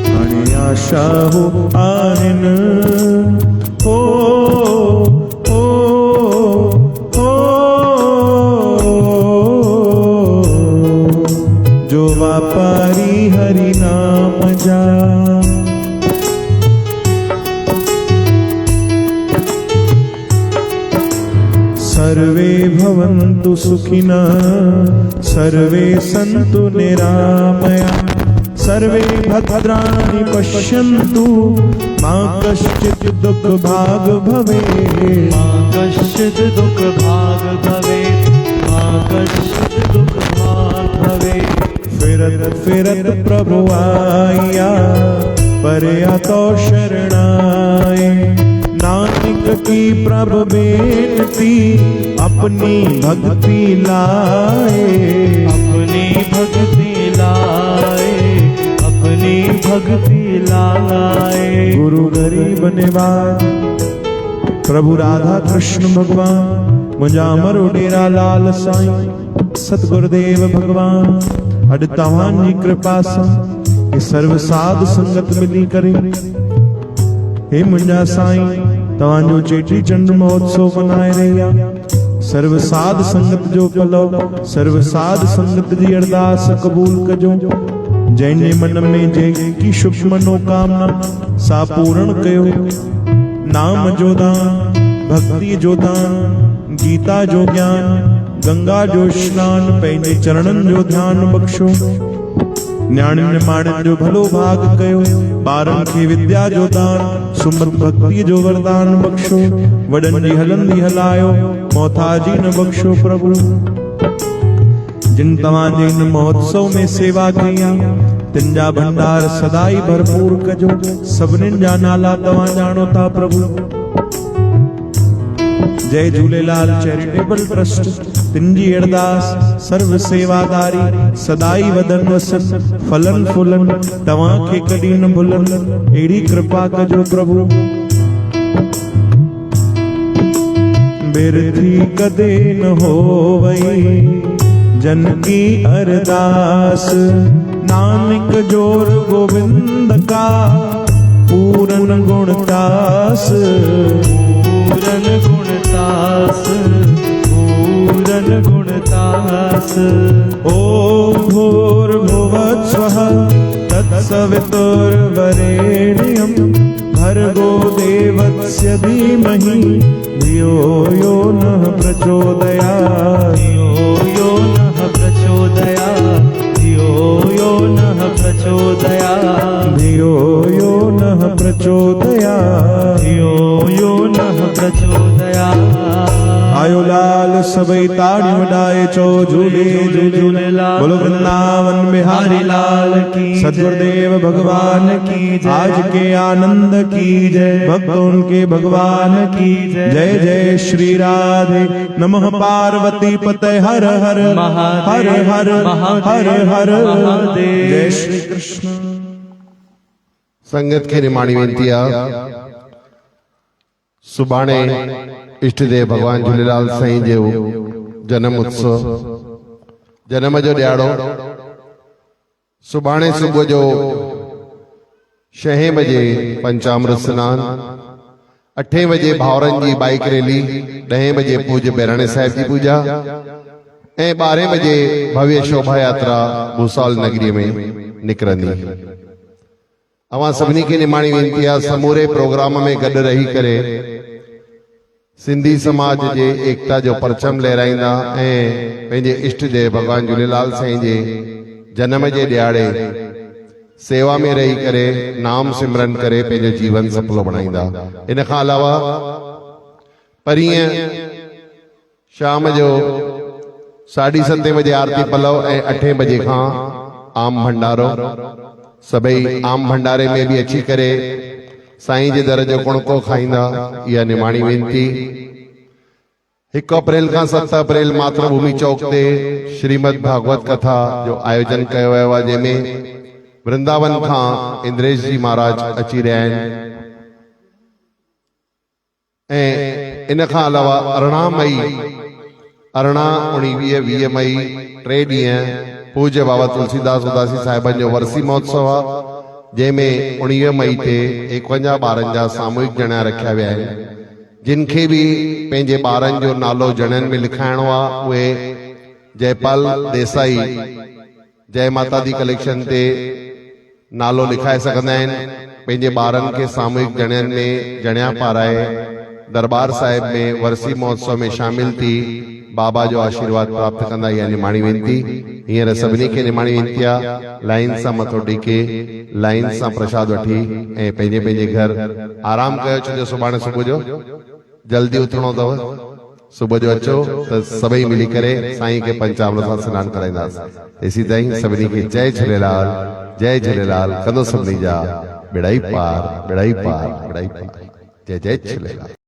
हाणे आशा हो आहिनि, हो हो हो जो वापारी हरि नाम जा। सर्वे भवन्तु सुखिनः, सर्वे सन्तु निरामया, सर्वे भद्राणि पश्यन्तु, मा कश्चित् दुःख भाग भवेत्,
मा कश्चित् दुःख भाग भवेत्, मा कश्चित् दुःख भाग भवेत्।
फिरत फिरत प्रभु आया, परया तो शरणाए, नानक की प्रभु बेनती, अपनी भक्ति लाए,
अपनी भक्ति लाए, अपनी भक्ति लाए।
गुरु गरीब निवाज प्रभु राधा कृष्ण भगवान, मुंहिंजा अमर डेरा लाल साईं सतगुरुदेव भगवान, अॼु तव्हांजी कृपा सां हे सर्व साध संगत मिली करे, हे मुंहिंजा साईं तव्हांजो चेटी चंड महोत्सव मनाए रहिया। सर्व साध संगत जो पलव, सर्व साध संगत जी अरदास क़बूल कजो। जंहिंजे मन में जेकी शुभ मनोकामना सा पूर्ण कयो। नाम जो दान, भक्ति जो दान, गीता जो ज्ञान, गंगा जो स्नान, पंहिंजे चरणनि जो ध्यान बख्शो। न्याणियुनि माणियुनि जो भलो भाग कयो। ॿारनि खे विद्या जो दान, सुमत भक्ति जो वरदान बख्शो। वॾनि जी हलंदी हलायो, मोहताजी न बख्शो प्रभु। जिन तव्हांजे इन महोत्सव में सेवा कई आहे, तिन जा भंडार सदाई भरपूर कजो। सभिनीनि जा नाला तव्हां ॼाणो था प्रभु। जय झूलेलाल चैरिटेबल ट्रस्ट तिन जी अरदास, सर्व सेवादारी सदाई वदन वसन, फलन फुलन तव्हां खे कॾहिं न भुलन। अहिड़ी कृपा कजो प्रभु। बिरथी कदे न होवई जन की अरदास, नानक जोर गोविंद का पूरन गुणतास।
पूरन गुणतास, पूरन गुणतास।
ओम भूर्भुवस्वः तत्सवितुर्वरेण्यं, भर्गो देवस्य धीमहि धियो यो नः प्रचोदयात्।
धियो यो नः प्रचोदयात्, धियो यो नः प्रचोदयात्,
धियो यो नः प्रचोदयात्,
धियो यो नः प्रचोदयात्।
आयो लाल सबई ताड़ी वडाए चो झूले झूलेलाल। बोलो वृंदावन बिहारी लाल की, सद्गुरुदेव भगवान की जय। आज के आनंद की जय, भक्त उनके भगवान की जय। जय जय श्री राधे, नमः पार्वती पते हर हर हर हर हर हर महादेव। जय श्री कृष्ण।
संगत खे निमाणी वेनती आहे, सुभाणे इष्टदेव भगवान झूलेलाल साईं जो जन्म उत्सव, जन्म जो ॾियारो सुभाणे सुबुह जो 6 बजे पंचामृत स्नान, 8 बजे भावरनि जी बाइक रैली, 10 बजे पूज्य बहिराणे साहिब जी पूजा ऐं 12 बजे भव्य शोभा यात्रा भूसावल नगरी में निकिरंदी। अवां सभिनी खे निमाणी वेनती आहे समूरे प्रोग्राम में गॾु रही करे सिंधी समाज जे एकता जो परचम लहराईंदा ऐं पंहिंजे इष्ट देव भगवान झूलेलाल साईं जे जन्म जे ॾियारे सेवा में रही करे नाम सिमरन करे पंहिंजो जीवन सफलो बणाईंदा। इन खां अलावा परीहं शाम जो 7:30 बजे आरती पलव ऐं 8 बजे खां आम भंडारो। सभई आम भंडारे में भी अची करे साईं जे दर जो कुणको खाईंदा। इहा निमाणी वेनती। 1 अप्रैल खां 7 अप्रैल मातृभूमि चौक ते श्रीमद भागवत कथा जो आयोजन कयो वियो आहे, जंहिंमें वृंदावन खां इंद्रेश जी महाराज अची रहिया आहिनि ऐं इन खां अलावा 18 मई 19, 19, 20 मई 3 ॾींहं पूज्य बाबा तुलसीदास उदासी साहिबन जो वरसी महोत्सव आहे, जंहिंमें 19 मई ते 51 ॿारनि जा सामूहिक जणिया रखिया विया आहिनि। जिनखे भी पंहिंजे ॿारनि जो नालो जणियनि में लिखाइणो आहे उहे जयपाल देसाई जय माता दी कलेक्शन ते नालो लिखाए सघंदा आहिनि। पंहिंजे ॿारनि खे सामूहिक जणियनि में जणिया पाराए दरबार साहिब में वरसी महोत्सव में शामिल थी बाबा जो आशीर्वाद प्राप्त कंदा। इहा निमाणी वेनती। हींअर सभिनी खे निमाणी वेनती आहे लाइन सां मथो टेके लाइन सां प्रसाद वठी ऐं पंहिंजे पंहिंजे घर आराम कयो, छो जो सुभाणे सुबुह जो जल्दी उथणो अथव। सुबुह जो अचो त सभई मिली करे साईं खे पंचामृत सां सनानु कराईंदासीं। इसी ताईं सभिनी खे जय झूलेलाल, जय झूलेलाल। कंदो सभिनी जा बेड़ा ई पार, बेड़ा ई पार, बेड़ा ई पार। जय जय झूलेलाल।